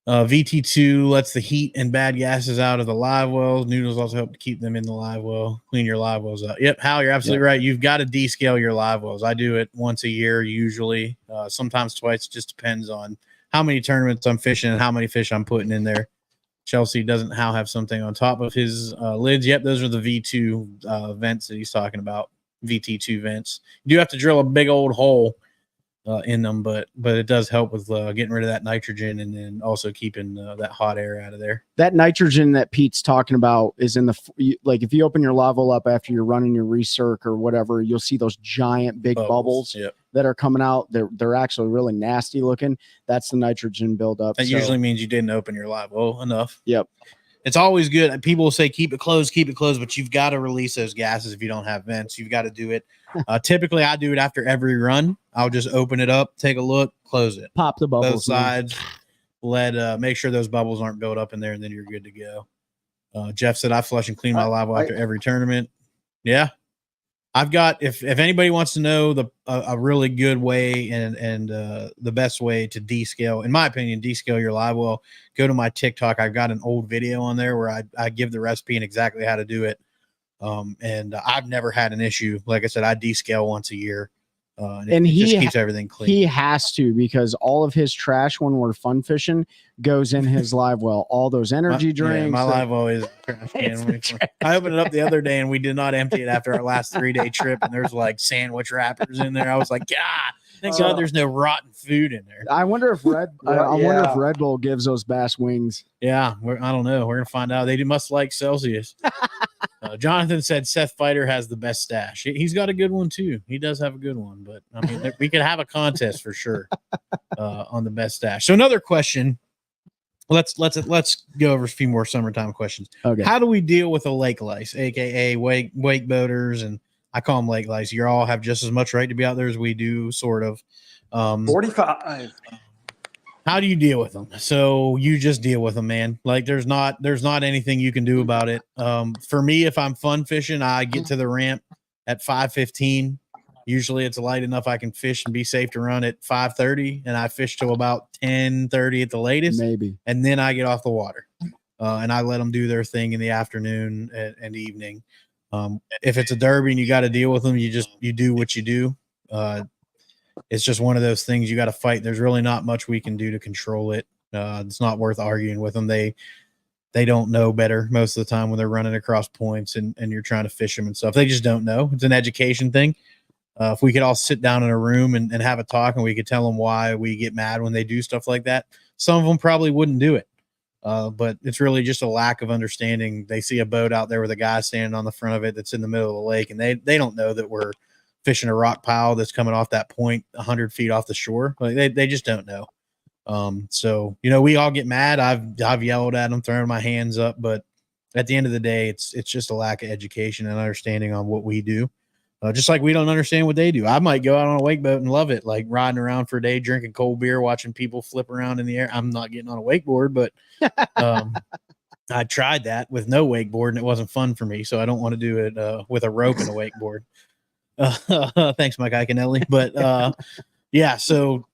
VT2 lets the heat and bad gases out of the live wells. Noodles also help to keep them in the live well. Clean your live wells out. Yep, Hal, you're absolutely right. You've got to descale your live wells. I do it once a year usually. Sometimes twice. It just depends on how many tournaments I'm fishing and how many fish I'm putting in there. Chelsea, doesn't Hal have something on top of his lids? Yep, those are the V2 vents that he's talking about. VT2 vents. You do have to drill a big old hole in them, but it does help with getting rid of that nitrogen and then also keeping that hot air out of there. That nitrogen that Pete's talking about is in like if you open your live well up after you're running your recirc or whatever, you'll see those giant big bubbles yep. that are coming out. They're actually really nasty looking. That's the nitrogen buildup. That usually means you didn't open your live well enough. Yep. it's always good. People will say keep it closed, but you've got to release those gases if you don't have vents. You've got to do it. Typically, I do it after every run. I'll just open it up, take a look, close it, Pop the bubbles. both sides. Make sure those bubbles aren't built up in there, and then you're good to go. Jeff said I flush and clean my live well after every tournament. Yeah. I've got if anybody wants to know a really good way and the best way to descale, in my opinion, descale your live well, go to my TikTok. I've got an old video on there where I give the recipe and exactly how to do it. And I've never had an issue. Like I said, I descale once a year. And he just keeps everything clean. He has to, because all of his trash when we're fun fishing goes in his live well. All those energy drinks. Yeah, my live well is trash can. I opened it up the other day and we did not empty it after our last 3-day trip. And there's like sandwich wrappers in there. I was like, God, thank God there's no rotten food in there. I wonder if Red Bull gives those bass wings. Yeah, I don't know. We're gonna find out. They must like Celsius. Jonathan said Seth Fighter has the best stash. He's got a good one too. He does have a good one, but I mean, we could have a contest for sure on the best stash. So another question. Let's go over a few more summertime questions. Okay. How do we deal with a lake lice, aka wake boaters, and I call them lake lice. You all have just as much right to be out there as we do, sort of. 45. How do you deal with them? So you just deal with them, man. Like there's not anything you can do about it. For me, if I'm fun fishing, I get to the ramp at 5:15. Usually it's light enough I can fish and be safe to run at 5:30, and I fish till about 10:30 at the latest. Maybe. And then I get off the water. And I let them do their thing in the afternoon and evening. If it's a derby and you got to deal with them, you do what you do. It's just one of those things you got to fight. There's really not much we can do to control it. It's not worth arguing with them. They don't know better most of the time when they're running across points and you're trying to fish them and stuff. They just don't know. It's an education thing. If we could all sit down in a room and have a talk and we could tell them why we get mad when they do stuff like that, some of them probably wouldn't do it. But it's really just a lack of understanding. They see a boat out there with a guy standing on the front of it that's in the middle of the lake, and they don't know that we're fishing a rock pile that's coming off that point 100 feet off the shore. Like they just don't know. So, we all get mad. I've yelled at them, thrown my hands up, but at the end of the day, it's just a lack of education and understanding on what we do. Just like we don't understand what they do. I might go out on a wake boat and love it, like riding around for a day, drinking cold beer, watching people flip around in the air. I'm not getting on a wakeboard, but I tried that with no wakeboard and it wasn't fun for me. So I don't want to do it with a rope and a wakeboard. Thanks, Mike Iaconelli. But yeah, so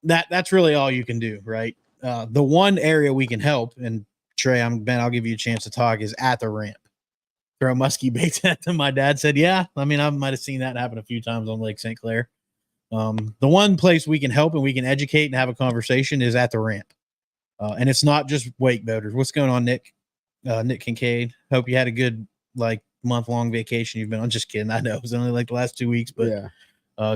that's really all you can do, right? The one area we can help, and Trey, I'll give you a chance to talk, is at the ramp. Throw musky baits at them. My dad said, yeah. I mean, I might have seen that happen a few times on Lake St. Clair. The one place we can help and we can educate and have a conversation is at the ramp. And it's not just wake boaters. What's going on, Nick? Nick Kincaid. Hope you had a good month-long vacation you've been on. Just kidding. I know it was only like the last 2 weeks, but yeah.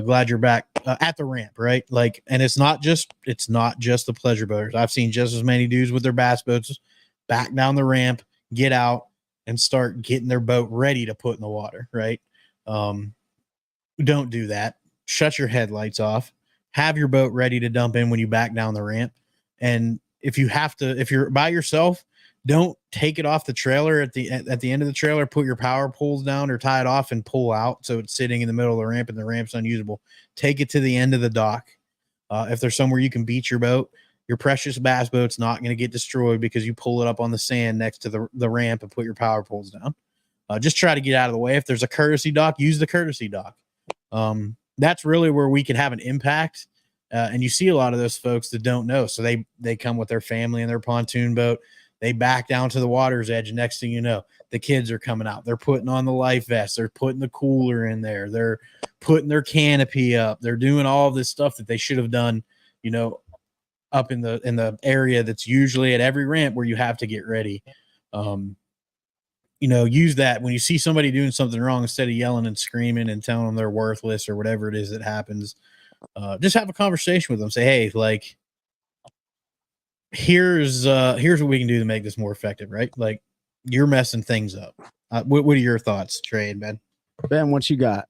Glad you're back at the ramp, right? Like, and it's not just the pleasure boaters. I've seen just as many dudes with their bass boats back down the ramp, get out, and start getting their boat ready to put in the water, right? Don't do that. Shut your headlights off. Have your boat ready to dump in when you back down the ramp. And if you're by yourself, don't take it off the trailer at the end of the trailer. Put your power poles down or tie it off and pull out so it's sitting in the middle of the ramp and the ramp's unusable. Take it to the end of the dock. If there's somewhere you can beach your boat, your precious bass boat's not going to get destroyed because you pull it up on the sand next to the ramp and put your power poles down. Just try to get out of the way. If there's a courtesy dock, use the courtesy dock. That's really where we can have an impact. And you see a lot of those folks that don't know. So they come with their family and their pontoon boat. They back down to the water's edge. And next thing you know, the kids are coming out. They're putting on the life vest. They're putting the cooler in there. They're putting their canopy up. They're doing all of this stuff that they should have done, up in the area that's usually at every ramp where you have to get ready. Use that when you see somebody doing something wrong, instead of yelling and screaming and telling them they're worthless or whatever it is that happens. Just have a conversation with them. Say, hey, like, here's what we can do to make this more effective, right? Like, you're messing things up. What are your thoughts, Trey and Ben? Ben, what you got?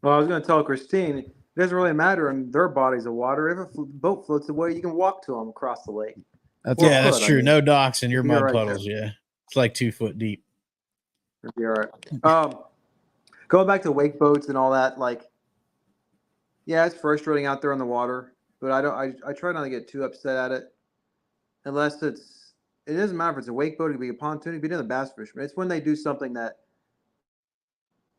Well, I was going to tell Christine, it doesn't really matter in their bodies of water. If a boat floats away, you can walk to them across the lake. That's Well, Yeah, that's could, I true. mean. No docks in your You're mud right puddles. Yeah, it's like 2 foot deep. It'd be all right. Going back to wake boats and all that, like, yeah, it's frustrating out there on the water, but I try not to get too upset at it unless it doesn't matter if it's a wake boat, it could be a pontoon, it could be another bass fisherman. It's when they do something that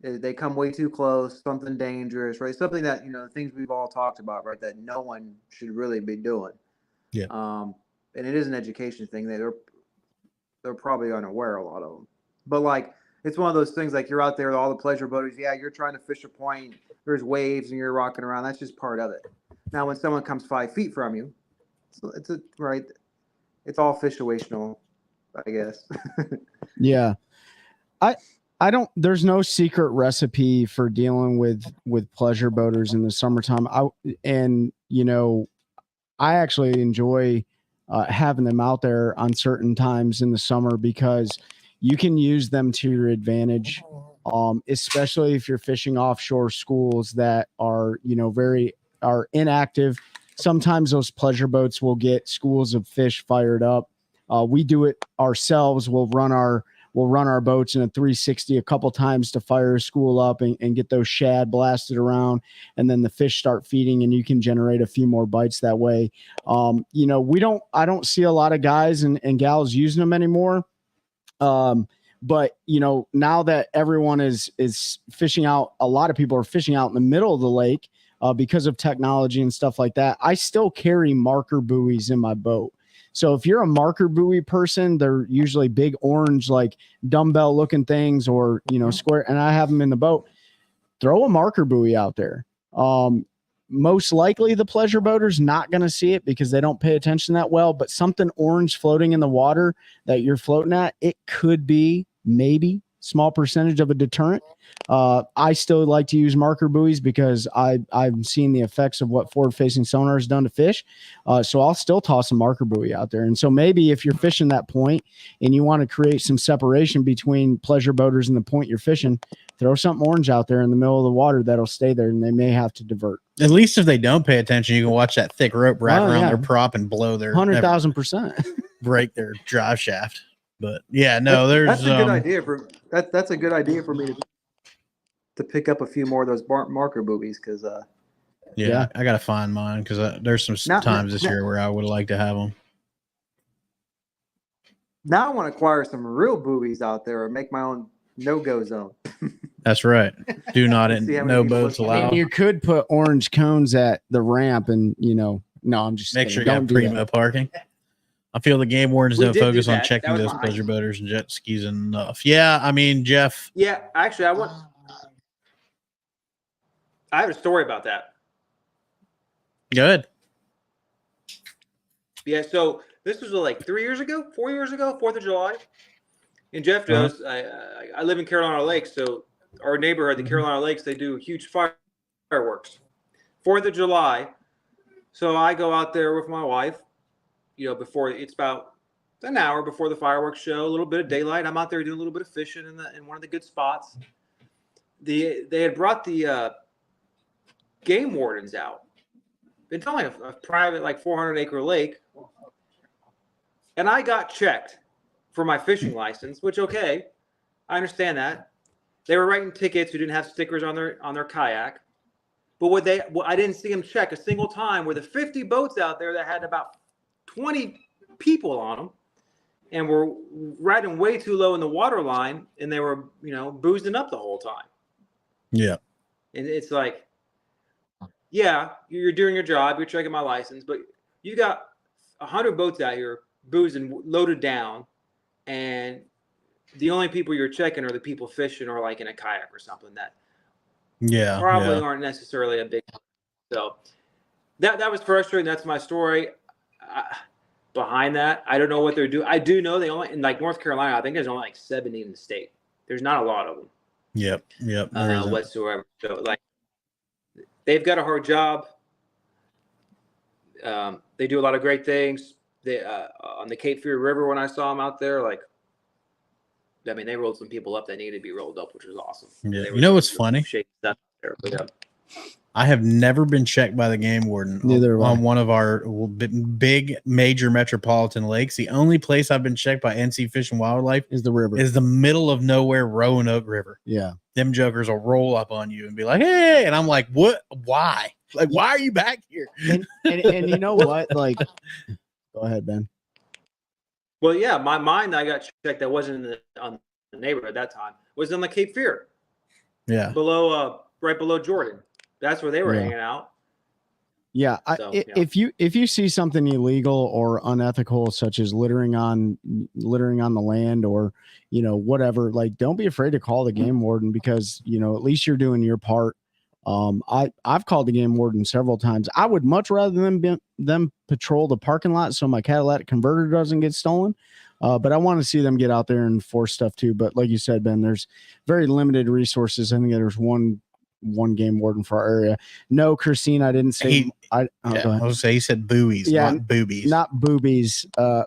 they come way too close, something dangerous, right? Something that, things we've all talked about, right? That no one should really be doing. Yeah. And it is an education thing. They're probably unaware, a lot of them. But like, it's one of those things, like, you're out there with all the pleasure boaters. Yeah, you're trying to fish a point. There's waves and you're rocking around. That's just part of it. Now, when someone comes 5 feet from you, right. It's all situational, I guess. Yeah. I don't, there's no secret recipe for dealing with pleasure boaters in the summertime. I actually enjoy having them out there on certain times in the summer because you can use them to your advantage. Especially if you're fishing offshore schools that are, are inactive. Sometimes those pleasure boats will get schools of fish fired up. We do it ourselves. We'll run our boats in a 360 a couple times to fire a school up and get those shad blasted around, and then the fish start feeding and you can generate a few more bites that way. I don't see a lot of guys and gals using them anymore. But now that everyone is fishing out, a lot of people are fishing out in the middle of the lake because of technology and stuff like that. I still carry marker buoys in my boat. So if you're a marker buoy person, they're usually big orange, like dumbbell looking things, or, square. And I have them in the boat. Throw a marker buoy out there. Most likely the pleasure boater's not going to see it because they don't pay attention that well, but something orange floating in the water that you're floating at, it could be maybe small percentage of a deterrent. I still like to use marker buoys because I've seen the effects of what forward-facing sonar has done to fish. So I'll still toss a marker buoy out there. And so maybe if you're fishing that point and you want to create some separation between pleasure boaters and the point you're fishing, throw something orange out there in the middle of the water that'll stay there, and they may have to divert. At least if they don't pay attention, you can watch that thick rope wrap around their prop and blow their 100,000%. break their drive shaft. But yeah, no, that's a good idea that's a good idea for me to pick up a few more of those marker buoys because yeah, I gotta find mine because there's some times this year where I would like to have them. Now I want to acquire some real buoys out there and make my own no-go zone. That's right. Do not no boats allowed. You could put orange cones at the ramp, and no, I'm just make sure you have primo parking. I feel the game wardens don't focus on checking those pleasure boaters and jet skis enough. Yeah, I mean, Jeff. Yeah, actually, I have a story about that. Good. Yeah, so this was like 4 years ago, 4th of July. And Jeff knows I live in Carolina Lakes, so our neighborhood, the Carolina Lakes, they do huge fireworks. 4th of July. So I go out there with my wife, before it's about an hour before the fireworks show, a little bit of daylight. I'm out there doing a little bit of fishing in one of the good spots. They had brought the game wardens out. It's only a private, like 400-acre lake. And I got checked for my fishing license, which, okay, I understand that. They were writing tickets who didn't have stickers on their kayak. But I didn't see them check a single time. Were the 50 boats out there that had about 20 people on them and were riding way too low in the water line, and they were, boozing up the whole time. Yeah. And it's like, yeah, you're doing your job, you're checking my license, but you got 100 boats out here boozing, loaded down, and the only people you're checking are the people fishing or like in a kayak or something that probably aren't necessarily a big. So that was frustrating. That's my story. Behind that, I don't know what they're doing. I do know they only, in like North Carolina, I think there's only like 70 in the state. There's not a lot of them. Yep. Whatsoever. So like, they've got a hard job. They do a lot of great things. They on the Cape Fear River, when I saw them out there, like, I mean, they rolled some people up that needed to be rolled up, which was awesome. Yeah. You know what's funny? Stuff there, but, I have never been checked by the game warden on one of our big major metropolitan lakes. The only place I've been checked by NC Fish and Wildlife is the river. Is the middle of nowhere Roanoke River. Yeah. Them jokers will roll up on you and be like, hey, and I'm like, what? Why? Like, why are you back here? And you know what? Like, go ahead, Ben. Well, yeah, mine I got checked that wasn't on the neighborhood at that time. Was on the Cape Fear. Yeah. Right below Jordan. That's where they were hanging out. Yeah, if you see something illegal or unethical, such as littering on the land, or whatever, like, don't be afraid to call the game warden, because at least you're doing your part. I've called the game warden several times. I would much rather them patrol the parking lot so my catalytic converter doesn't get stolen. But I want to see them get out there and enforce stuff too. But like you said, Ben, there's very limited resources. I think there's one game warden for our area. No, Christine, I didn't say. I was say he said buoys, not boobies, not boobies.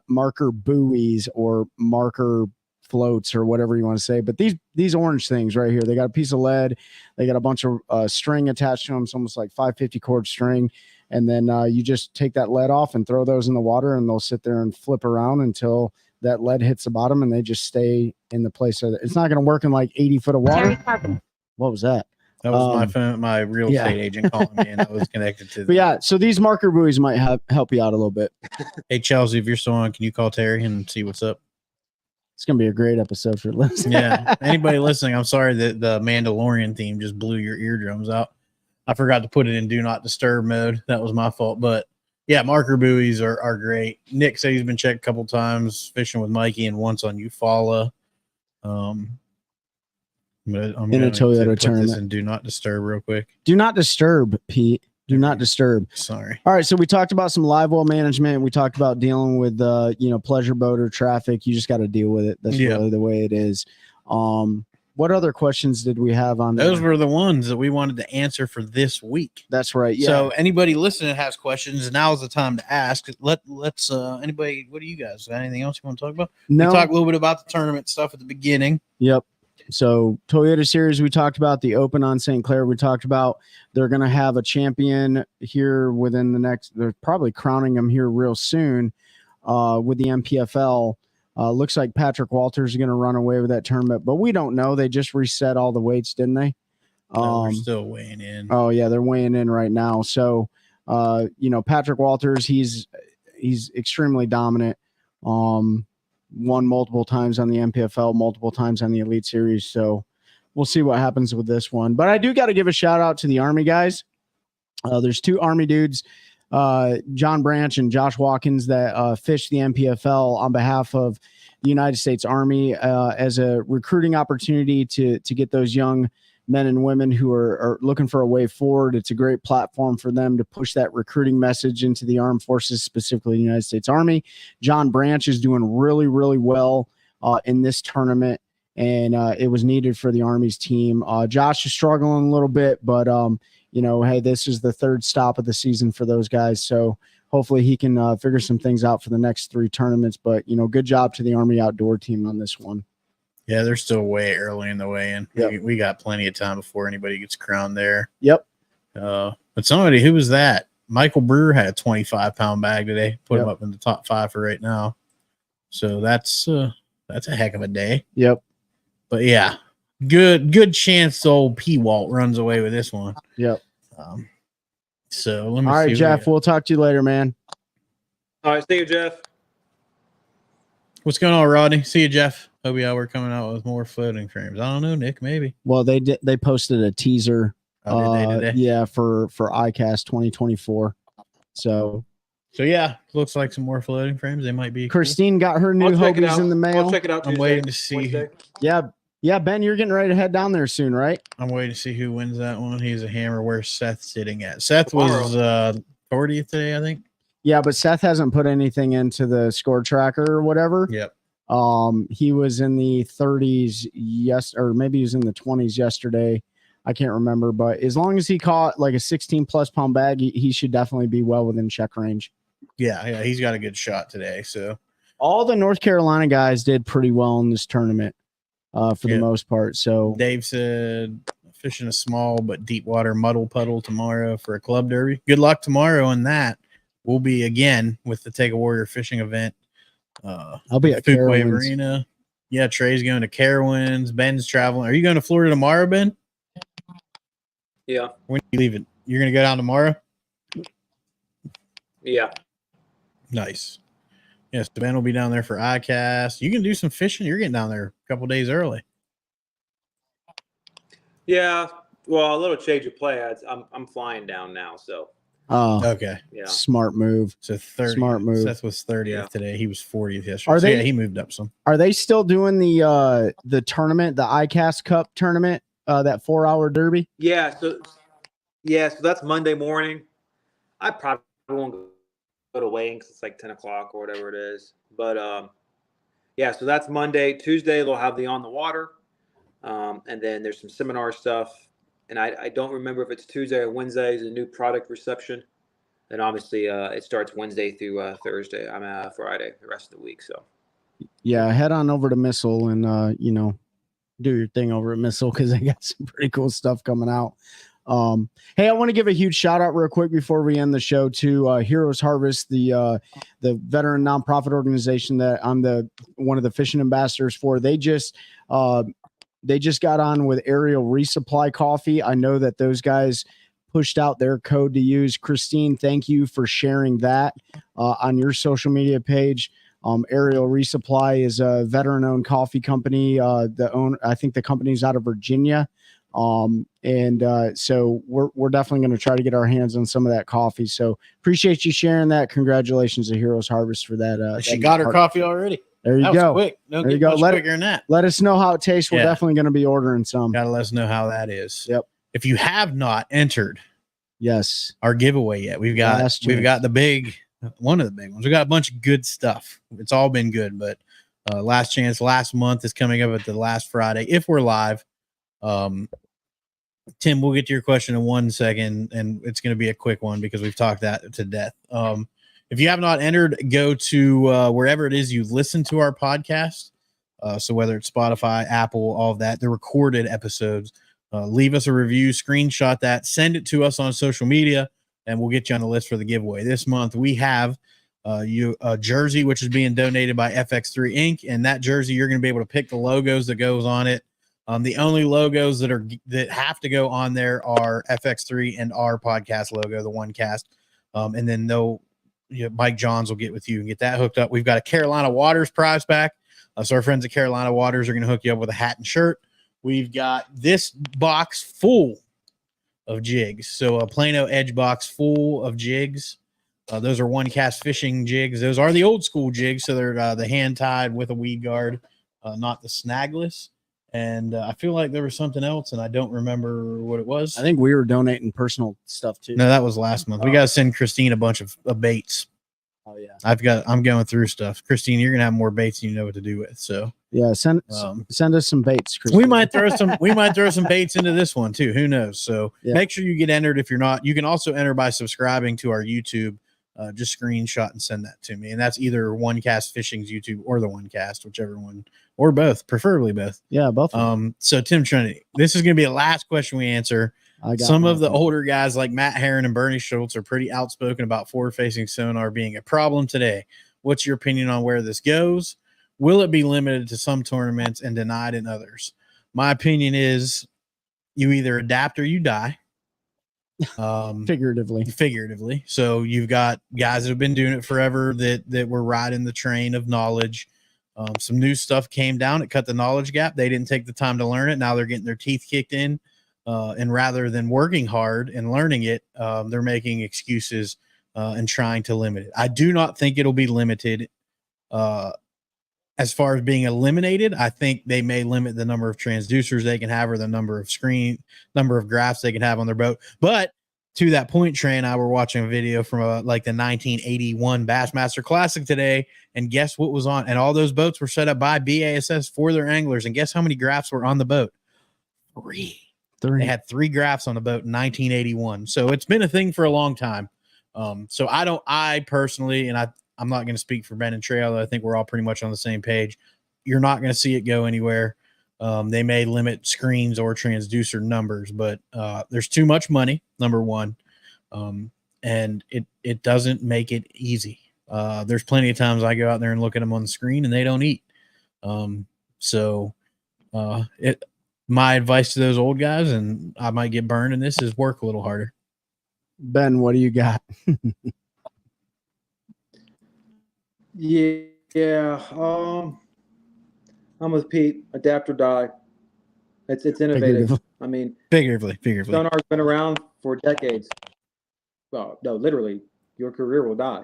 Marker buoys or marker floats or whatever you want to say. But these orange things right here, they got a piece of lead. They got a bunch of string attached to them. It's almost like 550 cord string. And then you just take that lead off and throw those in the water, and they'll sit there and flip around until that lead hits the bottom, and they just stay in the place. It's not going to work in like 80 foot of water. What was that? That was my phone, my real estate agent calling me, and I was connected to them. But yeah, so these marker buoys might help you out a little bit. Hey, Chelsea, if you're still on, can you call Terry and see what's up? It's going to be a great episode for listening. Yeah. Anybody listening, I'm sorry that the Mandalorian theme just blew your eardrums out. I forgot to put it in do not disturb mode. That was my fault. But yeah, marker buoys are great. Nick said he's been checked a couple times fishing with Mikey and once on Eufaula. But I'm in a Toyota tournament. And do not disturb real quick. Do not disturb, Pete. Do not disturb. Sorry. All right. So we talked about some live well management. We talked about dealing with pleasure boat or traffic. You just got to deal with it. That's really the way it is. What other questions did we have on those? Were the ones that we wanted to answer for this week. That's right. Yeah. So anybody listening has questions, now's the time to ask. Let's anybody, what do you guys got? Anything else you want to talk about? No. We talked a little bit about the tournament stuff at the beginning. Yep. So Toyota Series, we talked about the Open on St. Clair. We talked about they're going to have a champion here within the next. They're probably crowning them here real soon with the MPFL. Looks like Patrick Walters is going to run away with that tournament, but we don't know. They just reset all the weights, didn't they? They're still weighing in. Oh yeah, they're weighing in right now. So Patrick Walters, he's extremely dominant. Won multiple times on the MPFL, multiple times on the Elite Series. So we'll see what happens with this one. But I do got to give a shout out to the Army guys. There's two Army dudes, John Branch and Josh Watkins, that fish the MPFL on behalf of the United States Army as a recruiting opportunity to get those young men and women who are looking for a way forward. It's a great platform for them to push that recruiting message into the armed forces, specifically the United States Army. John Branch is doing really, really well in this tournament, and it was needed for the Army's team. Josh is struggling a little bit, but hey, this is the third stop of the season for those guys. So hopefully he can figure some things out for the next three tournaments, but good job to the Army outdoor team on this one. Yeah, they're still way early in the weigh-in. Yep. We got plenty of time before anybody gets crowned there. Yep. But somebody, who was that? Michael Brewer had a 25-pound bag today. Put him up in the top 5 for right now. So that's a heck of a day. Yep. But yeah, good chance old P. Walt runs away with this one. Yep. So let me see. All right, Jeff, we'll talk to you later, man. All right, see you, Jeff. What's going on, Rodney? See you, Jeff. Hope we're coming out with more floating frames. I don't know, Nick, maybe. Well, they posted a teaser. Oh, did they today? Yeah, for ICAST 2024. So yeah, looks like some more floating frames. They might be. Christine got her new Hobies in the mail. I'll check it out. I'm waiting to see. Yeah, Ben, you're getting ready to head down there soon, right? I'm waiting to see who wins that one. He's a hammer. Where's Seth sitting at? Seth was 40th today, I think. Yeah, but Seth hasn't put anything into the score tracker or whatever. Yep. He was in the 30s or maybe he was in the 20s yesterday. I can't remember, but as long as he caught like a 16+ pound bag, he should definitely be well within check range. Yeah, he's got a good shot today. So all the North Carolina guys did pretty well in this tournament for the most part. So Dave said fishing a small but deep water muddle puddle tomorrow for a club derby. Good luck tomorrow on that. We'll be again with the Take a Warrior fishing event. I'll be at Fuquay Carowinds. Arena. Yeah, Trey's going to Carowinds. Ben's traveling. Are you going to Florida tomorrow, Ben? Yeah. When are you leaving? You're going to go down tomorrow? Yeah. Nice. Yes, Ben will be down there for ICAST. You can do some fishing. You're getting down there a couple days early. Yeah. Well, a little change of play. I'm flying down now, so Oh, Okay. yeah. smart move. So 30. Smart move. Seth was 30th Yeah. today. He was 40th yesterday. Are So, they- yeah, he moved up some. Are they still doing the tournament, the ICAST Cup tournament, that 4-hour derby? Yeah. So that's Monday morning. I probably won't go to weighing because it's like 10 o'clock or whatever it is. But yeah, so that's Monday. Tuesday they'll have the on the water, and then there's some seminar stuff. And I don't remember if it's Tuesday or Wednesday is a new product reception. And obviously it starts Wednesday through Thursday. Friday the rest of the week. So Yeah, head on over to Missile and do your thing over at Missile because they got some pretty cool stuff coming out. Hey, I want to give a huge shout out real quick before we end the show to Heroes Harvest, the veteran nonprofit organization that I'm one of the fishing ambassadors for. They just got on with Aerial Resupply Coffee. I know that those guys pushed out their code to use. Christine, thank you for sharing that on your social media page. Aerial Resupply is a veteran-owned coffee company. I think the company's out of Virginia. So we're definitely going to try to get our hands on some of that coffee. So appreciate you sharing that. Congratulations to Heroes Harvest for that. She got her coffee already. There you That go. was quick. No, There you get go. much Let it- quicker than that. Let us know how it tastes. We're Yeah. definitely going to be ordering some. Got to let us know how that is. Yep. If you have not entered Yes. our giveaway yet, we've got Last chance. one of the big ones. We got a bunch of good stuff. It's all been good, but last chance last month is coming up at the last Friday if we're live. Tim, we'll get to your question in 1 second, and it's going to be a quick one because we've talked that to death. If you have not entered, go to wherever it is you listen to our podcast. So whether it's Spotify, Apple, all of that, the recorded episodes, leave us a review, screenshot that, send it to us on social media, and we'll get you on the list for the giveaway. This month we have a jersey, which is being donated by FX3 Inc. And that jersey, you're going to be able to pick the logos that goes on it. The only logos that have to go on there are FX3 and our podcast logo, the one cast. And then Mike Johns will get with you and get that hooked up. We've got a Carolina Waters prize pack. So our friends at Carolina Waters are going to hook you up with a hat and shirt. We've got this box full of jigs. So a Plano Edge box full of jigs. Those are one cast fishing jigs. Those are the old school jigs. So they're the hand tied with a weed guard, not the snagless. And I feel like there was something else, and I don't remember what it was. I think we were donating personal stuff too. No, that was last month. We got to send Christine a bunch of baits. Oh yeah. I'm going through stuff. Christine, you're gonna have more baits than you know what to do with. So Yeah. Send us some baits, Christine. we might throw some baits into this one too. Who knows? So Yeah. make sure you get entered if you're not. You can also enter by subscribing to our YouTube. Just screenshot and send that to me. And that's either One Cast Fishing's YouTube or the One Cast, whichever one, or both, preferably both. Yeah, both. So Tim Trinity, this is going to be the last question we answer. Some of the older guys like Matt Herron and Bernie Schultz are pretty outspoken about forward-facing sonar being a problem today. What's your opinion on where this goes? Will it be limited to some tournaments and denied in others? My opinion is you either adapt or you die. Figuratively. So you've got guys that have been doing it forever that were riding the train of knowledge. Some new stuff came down. It cut the knowledge gap. They didn't take the time to learn it. Now they're getting their teeth kicked in. And rather than working hard and learning it, they're making excuses and trying to limit it. I do not think it'll be limited. As far as being eliminated, I think they may limit the number of transducers they can have or the number of graphs they can have on their boat. But to that point, Trey and I were watching a video from like the 1981 Bassmaster Classic today, and guess what was on? And all those boats were set up by BASS for their anglers, and guess how many graphs were on the boat? Three. They had 3 graphs on the boat in 1981. So it's been a thing for a long time. So I personally, and I'm not going to speak for Ben and Trey, although I think we're all pretty much on the same page. You're not going to see it go anywhere. They may limit screens or transducer numbers, but there's too much money, number one, and it doesn't make it easy. There's plenty of times I go out there and look at them on the screen and they don't eat. My advice to those old guys, and I might get burned in this, is work a little harder. Ben, what do you got? Yeah. I'm with Pete. Adapt or die. It's innovative. I mean, figuratively. Sonar's been around for decades. Well, no, literally, your career will die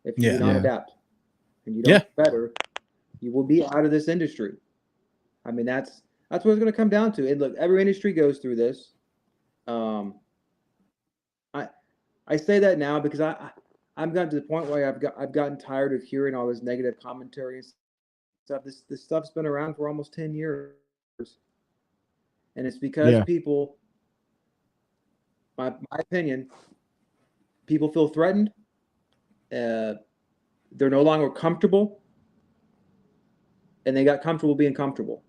if you do not adapt and you don't get better. You will be out of this industry. I mean, that's what it's going to come down to. And look, every industry goes through this. I say that now because I've gotten to the point where I've gotten tired of hearing all this negative commentary and stuff. This stuff's been around for almost 10 years. And it's because people, my opinion, people feel threatened. They're no longer comfortable. And they got comfortable being comfortable.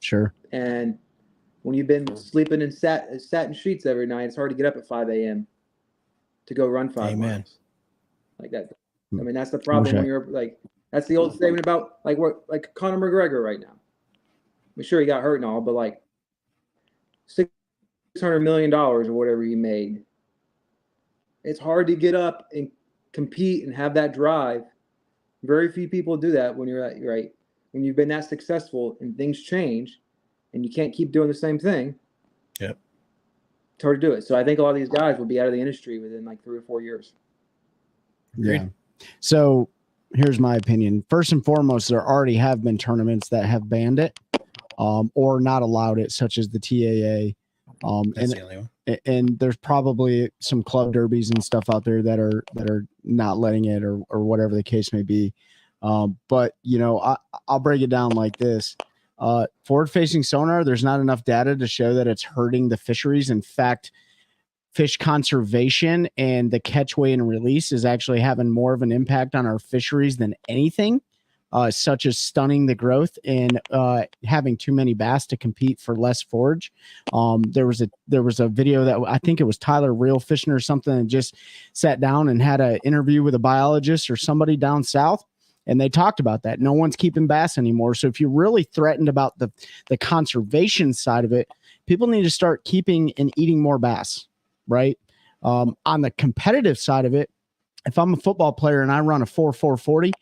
Sure. And when you've been sleeping in satin sheets every night, it's hard to get up at 5 a.m. to go run 5 miles. Like that. I mean, that's the problem when you're like, that's the old statement about like Conor McGregor right now. I'm sure he got hurt and all, but like $600 million or whatever he made. It's hard to get up and compete and have that drive. Very few people do that when you're right. When you've been that successful and things change and you can't keep doing the same thing. Yep. It's hard to do it. So I think a lot of these guys will be out of the industry within like 3 or 4 years. Yeah. So here's my opinion. First and foremost, there already have been tournaments that have banned it or not allowed it, such as the TAA. That's the only one. And there's probably some club derbies and stuff out there that are not letting it or whatever the case may be. But you know, I'll break it down like this. Forward-facing sonar, there's not enough data to show that it's hurting the fisheries. In fact, fish conservation and the catch, weigh, and release is actually having more of an impact on our fisheries than anything, such as stunning the growth and having too many bass to compete for less forage. There was a video that I think it was Tyler Real Fishing or something that just sat down and had an interview with a biologist or somebody down south. And they talked about that. No one's keeping bass anymore. So if you're really threatened about the conservation side of it, people need to start keeping and eating more bass, right? On the competitive side of it, if I'm a football player and I run a 4.40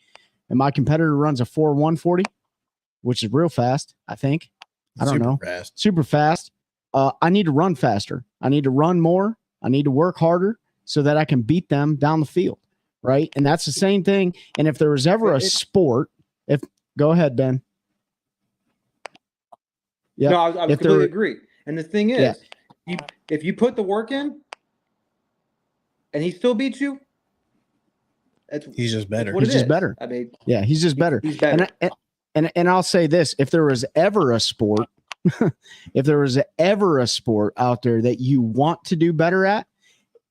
and my competitor runs a 4.140, which is real fast, I think. I don't know. Super fast. I need to run faster. I need to run more. I need to work harder so that I can beat them down the field. Right. And that's the same thing. And if there was ever a sport, go ahead, Ben. Yeah. No, I completely agree. And the thing is, if you put the work in and he still beats you, he's just better. He's just better. I mean, yeah, he's just better. He's better. And I'll say this, if there was ever a sport, if there was ever a sport out there that you want to do better at,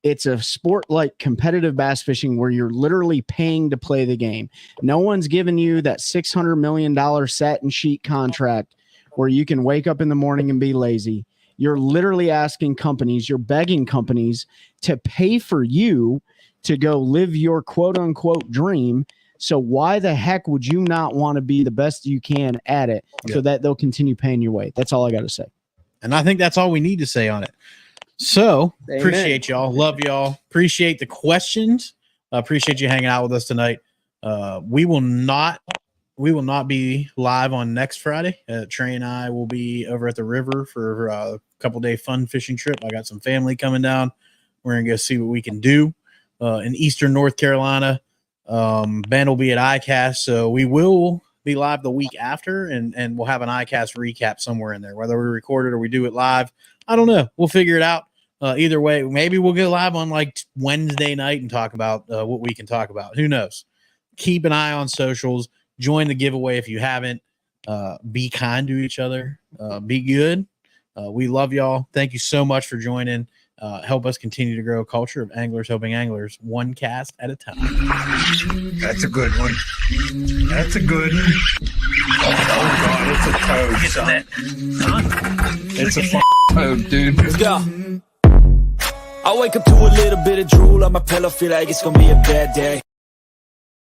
it's a sport like competitive bass fishing where you're literally paying to play the game. No one's giving you that $600 million satin sheet contract where you can wake up in the morning and be lazy. You're literally asking companies, you're begging companies to pay for you to go live your quote unquote dream. So why the heck would you not want to be the best you can at it so that they'll continue paying your way? That's all I got to say. And I think that's all we need to say on it. So Amen. Appreciate y'all. Love y'all. Appreciate the questions. Appreciate you hanging out with us tonight. We will not be live on next Friday. Trey and I will be over at the river for a couple-day fun fishing trip. I got some family coming down. We're going to go see what we can do in Eastern North Carolina. Ben will be at ICAST, so we will be live the week after, and we'll have an ICAST recap somewhere in there, whether we record it or we do it live. I don't know. We'll figure it out. Either way, maybe we'll get live on like Wednesday night and talk about what we can talk about. Who knows? Keep an eye on socials. Join the giveaway if you haven't. Be kind to each other. Be good. We love y'all. Thank you so much for joining. help us continue to grow a culture of anglers helping anglers, one cast at a time. That's a good one. That's a good one. Oh God, it's a toad, son. It's a toad, dude. Let's go. I wake up to a little bit of drool on my pillow, feel like it's gonna be a bad day.